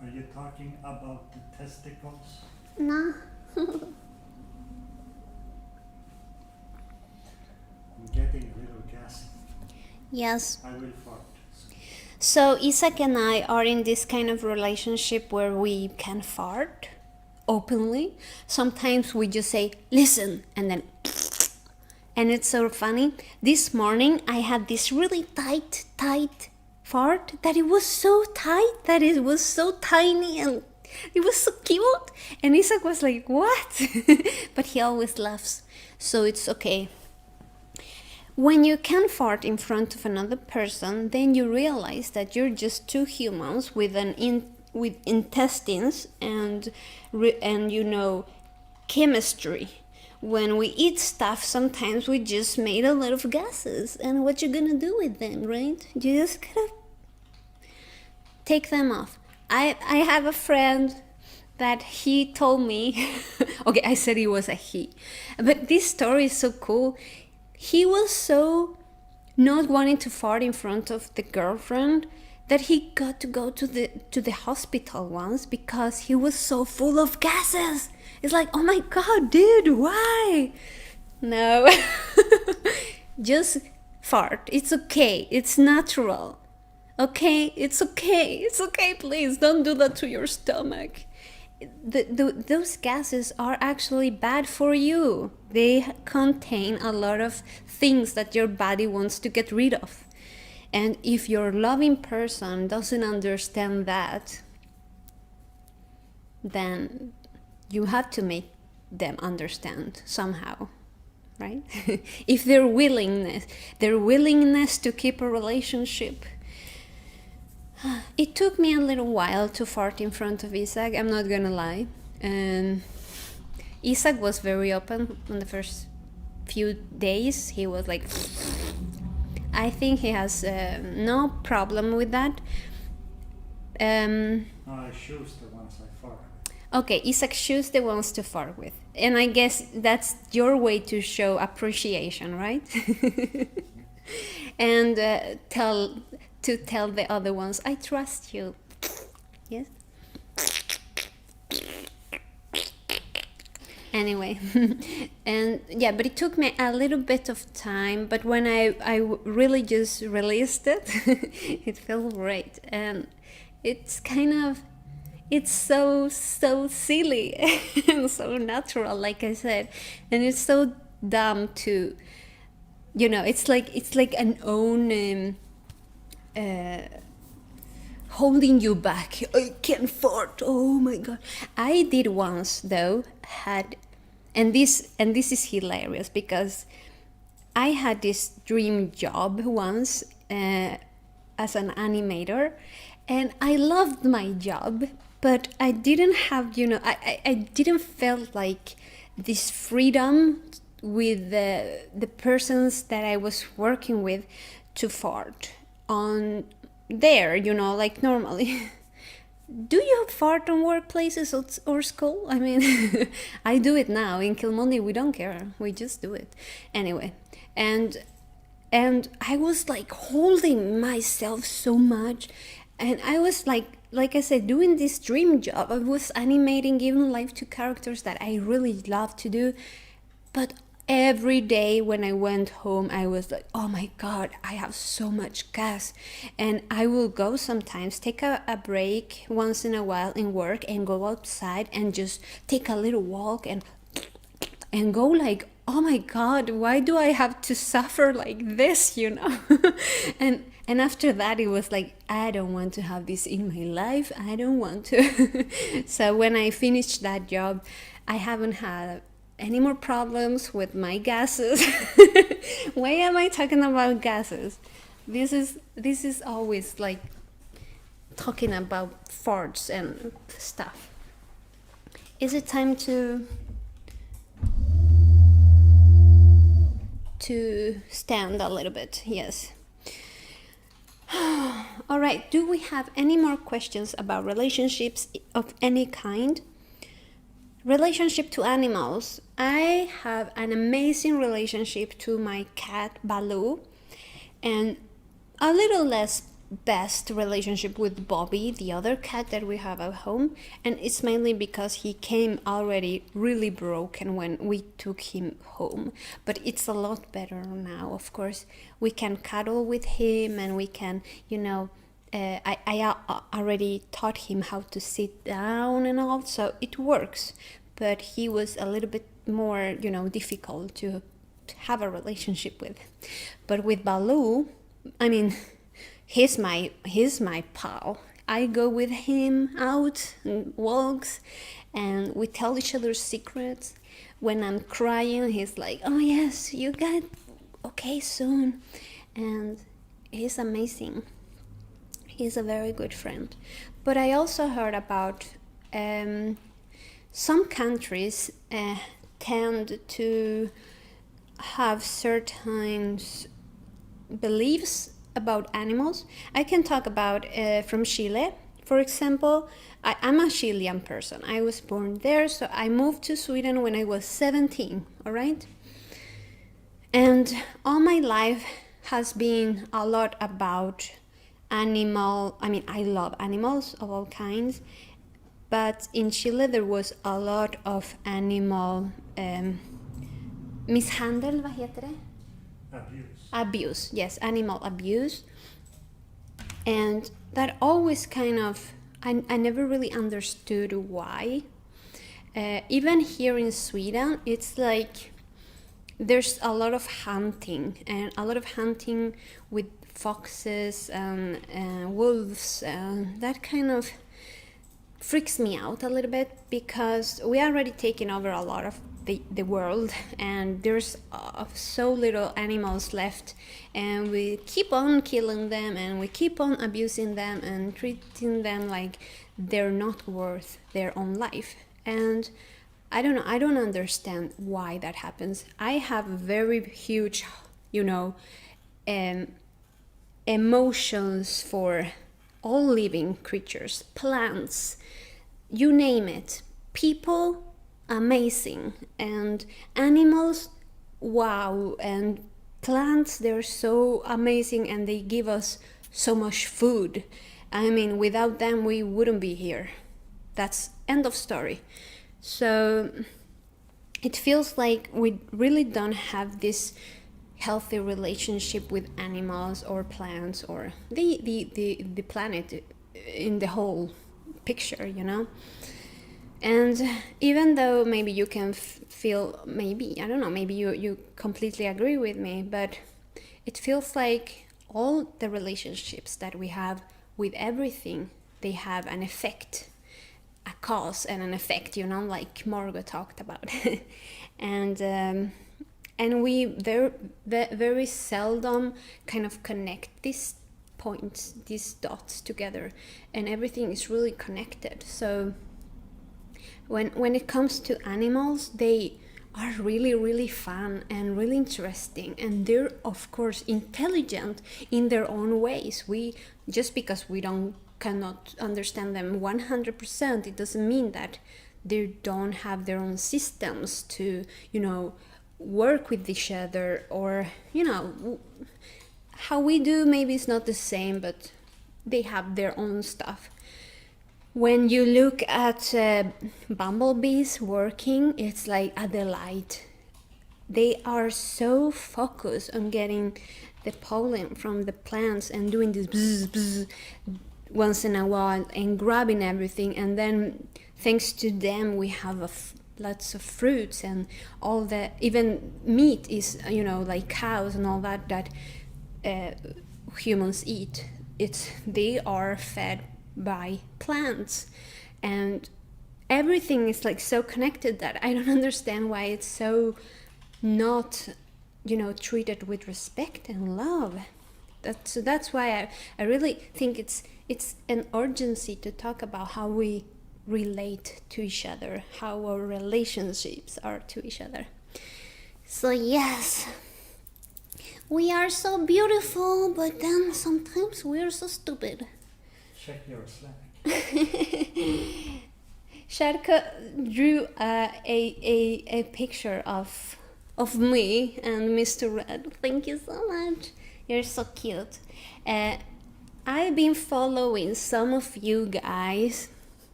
Are you talking about the testicles? No. I'm getting a little gassy. Yes. I will fart. So Isaac and I are in this kind of relationship where we can fart openly. Sometimes we just say, listen, and then and it's so funny. This morning I had this really tight fart that it was so tight, that it was so tiny, and it was so cute. And Isaac was like, what? But he always laughs, so it's okay. When you can fart in front of another person, then you realize that you're just two humans with with intestines and chemistry. When we eat stuff, sometimes we just made a lot of gases, and what you gonna do with them, right? You just gotta take them off. I have a friend that he told me, okay, I said he was a he, but this story is so cool. He was so not wanting to fart in front of the girlfriend that he got to go to the hospital once because he was so full of gases. It's like, oh my god, dude, why? No. Just fart. It's okay. It's natural. Okay? It's okay. It's okay, please. Don't do that to your stomach. Those gases are actually bad for you. They contain a lot of things that your body wants to get rid of. And if your loving person doesn't understand that, then you have to make them understand somehow, right? If their willingness to keep a relationship. It took me a little while to fart in front of Isaac, I'm not gonna lie. And Isaac was very open on the first few days. He was like, I think he has no problem with that. I choose the ones I fart. Okay, Isaac choose the ones to fart with. And I guess that's your way to show appreciation, right? And tell the other ones, I trust you. Yes? Anyway, and yeah, but it took me a little bit of time, but when I really just released it, it felt great. And it's so silly and so natural, like I said, and it's so dumb to, it's like an own holding you back. I can't fart. Oh my god. I did once though, and this is hilarious because I had this dream job once as an animator, and I loved my job, but I didn't have, I didn't feel like this freedom with the persons that I was working with to fart on there, like normally. Do you fart on workplaces or school? I mean, I do it now. In Kilmoney, we don't care. We just do it. Anyway, and I was like holding myself so much. And I was like I said, doing this dream job. I was animating, giving life to characters that I really love to do. But every day when I went home, I was like, oh my god, I have so much gas. And I will go sometimes, take a break once in a while in work and go outside and just take a little walk and go like, oh my god, why do I have to suffer like this, and after that it was like, I don't want to have this in my life. I don't want to. So when I finished that job, I haven't had any more problems with my gases. Why am I talking about gases? This is always like talking about farts and stuff. Is it time to stand a little bit? Yes. All right, do we have any more questions about relationships of any kind? Relationship to animals. I have an amazing relationship to my cat Baloo, and a little less best relationship with Bobby, the other cat that we have at home, and it's mainly because he came already really broken when we took him home. But it's a lot better now. Of course, we can cuddle with him, and we can, I already taught him how to sit down and all, so it works. But he was a little bit more, difficult to have a relationship with. But with Baloo, I mean, he's my pal. I go with him out and walks, and we tell each other secrets. When I'm crying, he's like, oh yes, you got okay soon. And he's amazing. He's a very good friend. But I also heard about some countries tend to have certain beliefs about animals. I can talk about from Chile, for example. I'm a Chilean person. I was born there, so I moved to Sweden when I was 17, all right? And all my life has been a lot about I love animals of all kinds, but in Chile there was a lot of animal misshandel, vad heter det? Abuse, yes, animal abuse. And that always kind of, I never really understood why. Even here in Sweden, it's like there's a lot of hunting, and a lot of hunting with foxes and wolves, that kind of freaks me out a little bit, because we are already taking over a lot of the world, and there's so little animals left, and we keep on killing them, and we keep on abusing them and treating them like they're not worth their own life. And I don't know, I don't understand why that happens. I have very huge, emotions for all living creatures, plants, you name it. People, amazing, and animals, wow, and plants, they're so amazing, and they give us so much food. I mean, without them we wouldn't be here. That's end of story. So it feels like we really don't have this healthy relationship with animals or plants or the planet in the whole picture, And even though maybe you can feel, maybe, I don't know, maybe you completely agree with me, but it feels like all the relationships that we have with everything, they have an effect, a cause and an effect, like Margot talked about. And we very seldom kind of connect these points, these dots together, and everything is really connected. So when it comes to animals, they are really, really fun and really interesting, and they're of course intelligent in their own ways. Just because we cannot understand them 100%, it doesn't mean that they don't have their own systems to work with each other, or how we do. Maybe it's not the same, but they have their own stuff. When you look at bumblebees working, it's like a delight. They are so focused on getting the pollen from the plants and doing this bzz, bzz once in a while and grabbing everything, and then thanks to them we have lots of fruits, and all the even meat is like cows and all that humans eat. They are fed by plants, and everything is like so connected that I don't understand why it's so not treated with respect and love. That's why I really think it's an urgency to talk about how we relate to each other, how our relationships are to each other. So yes, we are so beautiful, but then sometimes we are so stupid. Check your Slack. Sharka drew a picture of me and Mr. Red. Thank you so much. You're so cute. I've been following some of you guys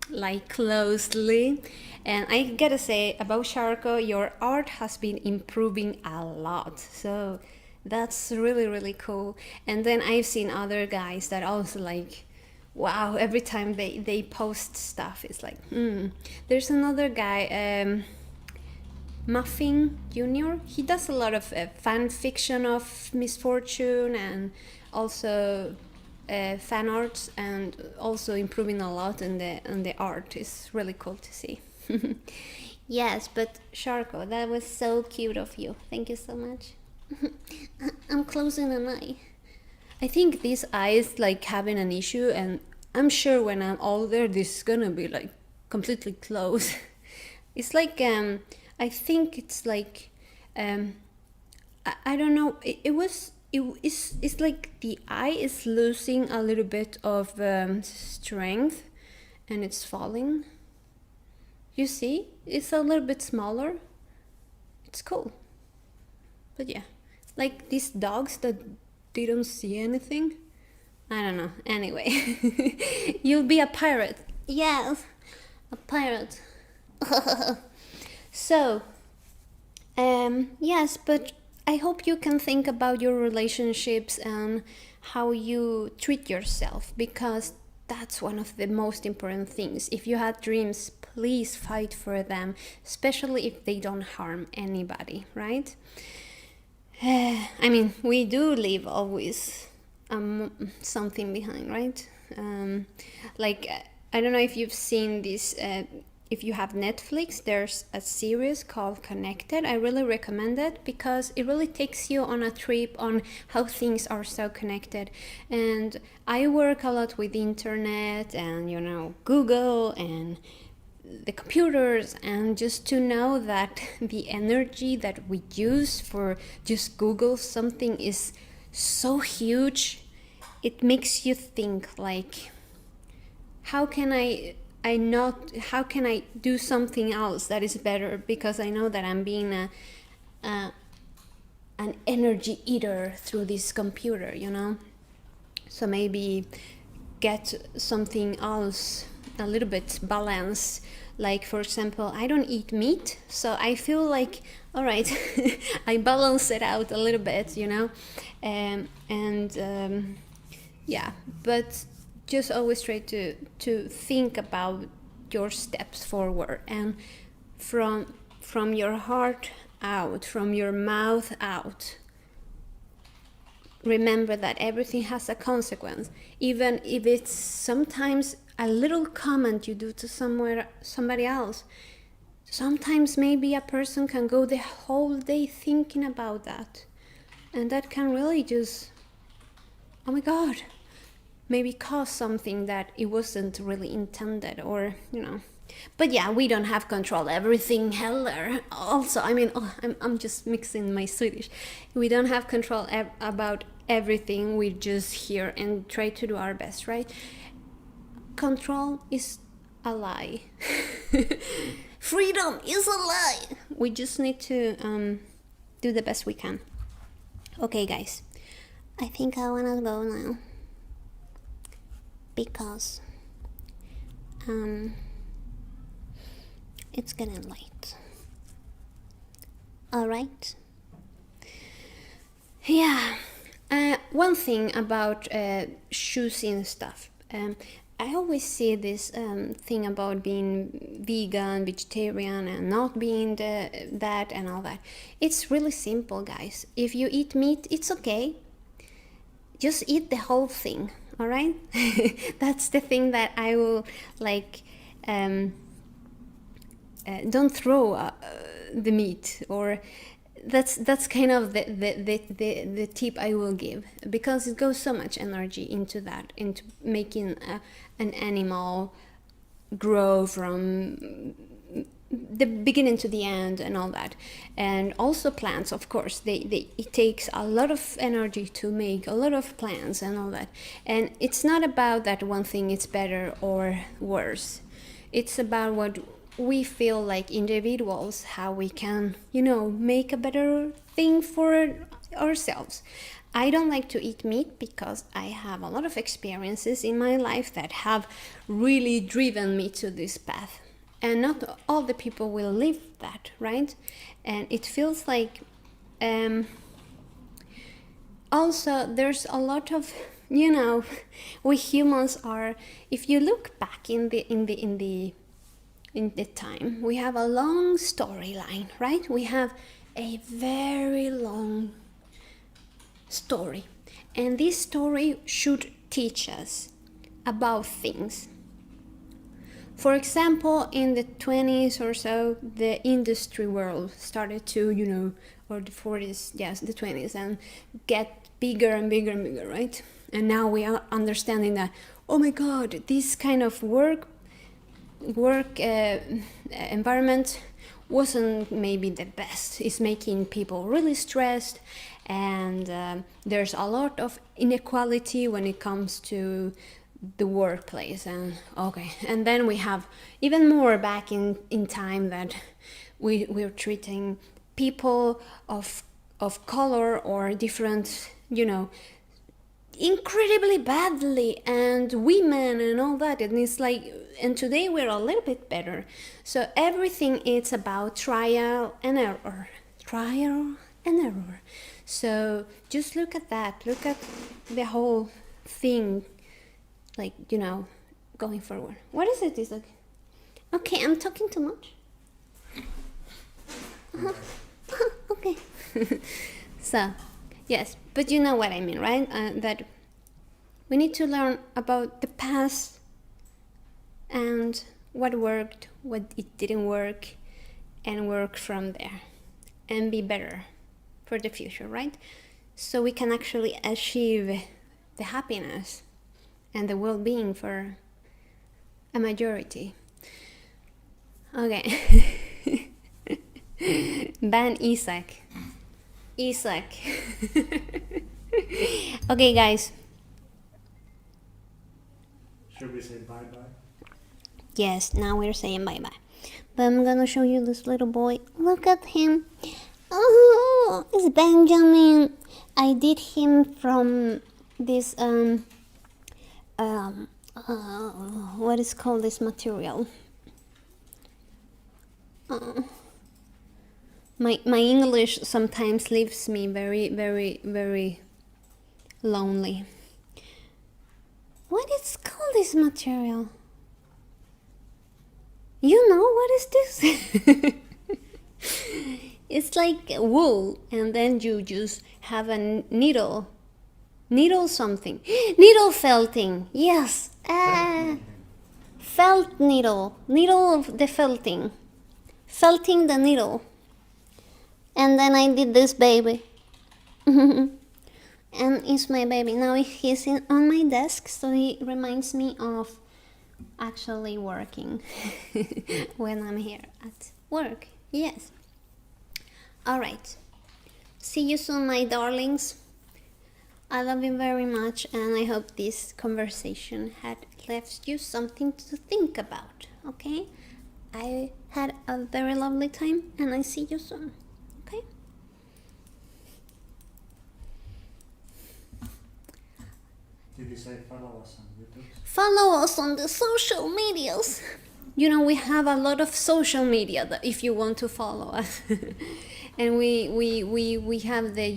like closely, and I gotta say about Sharko, your art has been improving a lot. So that's really, really cool. And then I've seen other guys that also like, wow, every time they post stuff, it's like, There's another guy, Muffin Jr. He does a lot of fan fiction of misfortune, and also fan arts, and also improving a lot in the art. Is really cool to see. Yes, but Sharko, that was so cute of you. Thank you so much. I'm closing an eye. I think this eye is like having an issue, and I'm sure when I'm older this is gonna be like completely closed. It's like I think it's like I don't know. It's like the eye is losing a little bit of strength, and it's falling. You see, it's a little bit smaller. It's cool. But yeah, like these dogs that they don't see anything. I don't know. Anyway, you'll be a pirate. Yes, a pirate. So, yes, but I hope you can think about your relationships and how you treat yourself, because that's one of the most important things. If you have dreams, please fight for them, especially if they don't harm anybody, right? I mean, we do leave always something behind, right? Like I don't know if you've seen this. If you have Netflix, there's a series called Connected. I really recommend it because it really takes you on a trip on how things are so connected. And I work a lot with the internet and, you know, Google and the computers, and just to know that the energy that we use for just Google something is so huge, it makes you think like, how can I do something else that is better, because I know that I'm being an energy eater through this computer, you know. So maybe get something else a little bit balanced. Like, for example, I don't eat meat, so I feel like, all right, I balance it out a little bit, you know. Yeah, but just always try to think about your steps forward, and from your heart out, from your mouth out. Remember that everything has a consequence, even if it's sometimes a little comment you do to somebody else. Sometimes maybe a person can go the whole day thinking about that, and that can really just, oh my God, maybe cause something that it wasn't really intended, or, you know. But yeah, we don't have control everything heller. Also, I mean, I'm just mixing my Swedish. We don't have control about everything. We just here and try to do our best, right? Control is a lie. Freedom is a lie. We just need to do the best we can. Okay, guys, I think I wanna go now, because it's getting late. All right. Yeah. One thing about choosing stuff. I always see this thing about being vegan, vegetarian, and not being that and all that. It's really simple, guys. If you eat meat, it's okay. Just eat the whole thing, all right? That's the thing that I will like. Don't throw the meat, or that's kind of the tip I will give, because it goes so much energy into that, into making an animal grow from the beginning to the end and all that. And also plants, of course, it takes a lot of energy to make a lot of plants and all that. And it's not about that one thing is better or worse. It's about what we feel like individuals, how we can, you know, make a better thing for ourselves. I don't like to eat meat because I have a lot of experiences in my life that have really driven me to this path. And not all the people will live that, right? And it feels like also there's a lot of, you know, we humans are, if you look back in the time, we have a long storyline, right? We have a very long story, and this story should teach us about things. For example, in the 20s or so, the industry world started to, you know, or the 40s, yes, the 20s, and get bigger and bigger and bigger, right? And now we are understanding that, oh my God, this kind of work environment wasn't maybe the best. It's making people really stressed, and there's a lot of inequality when it comes to the workplace. And okay, and then we have even more back in time that we're treating people of color or different, you know, incredibly badly, and women and all that. And it's like, and today we're a little bit better. So everything is about trial and error. So just look at that, look at the whole thing, like, you know, going forward. What is it? It's like, okay, I'm talking too much. Okay. So yes, but you know what I mean, right? That we need to learn about the past and what worked, what it didn't work, and work from there and be better for the future, right? So we can actually achieve the happiness and the well-being for a majority. Okay. Ban Isaac. Okay, guys. Should we say bye-bye? Yes, now we're saying bye-bye. But I'm gonna show you this little boy. Look at him. Oh, it's Benjamin. I did him from this what is called this material? My English sometimes leaves me very, very, very lonely. What is called this material? You know what is this? It's like wool, and then you just have a needle something. Needle felting, yes. Felt needle of the felting the needle. And then I did this baby. And it's my baby. Now he's on my desk, so he reminds me of actually working when I'm here at work. Yes. Alright. See you soon, my darlings. I love you very much, and I hope this conversation had left you something to think about. Okay? I had a very lovely time, and I see you soon. Okay? Did you say follow us on YouTube? Follow us on the social medias. You know, we have a lot of social media that if you want to follow us. And we have the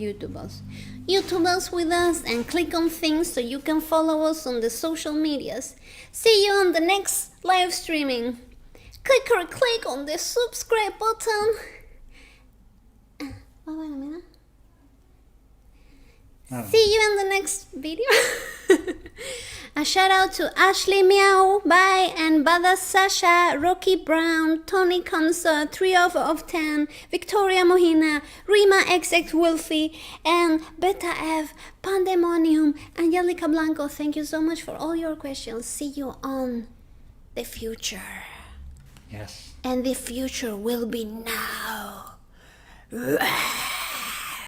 YouTubers with us, and click on things so you can follow us on the social medias. See you on the next live streaming. Click on the subscribe button. Wait a minute. See you in the next video. A shout out to Ashley Meow, Bye, and Bada Sasha, Rocky Brown, Tony Consa, 3 of 10, Victoria Mohina, Rima XX Wolfie, and Beta F, Pandemonium, Angelica Blanco. Thank you so much for all your questions. See you on the future. Yes. And the future will be now.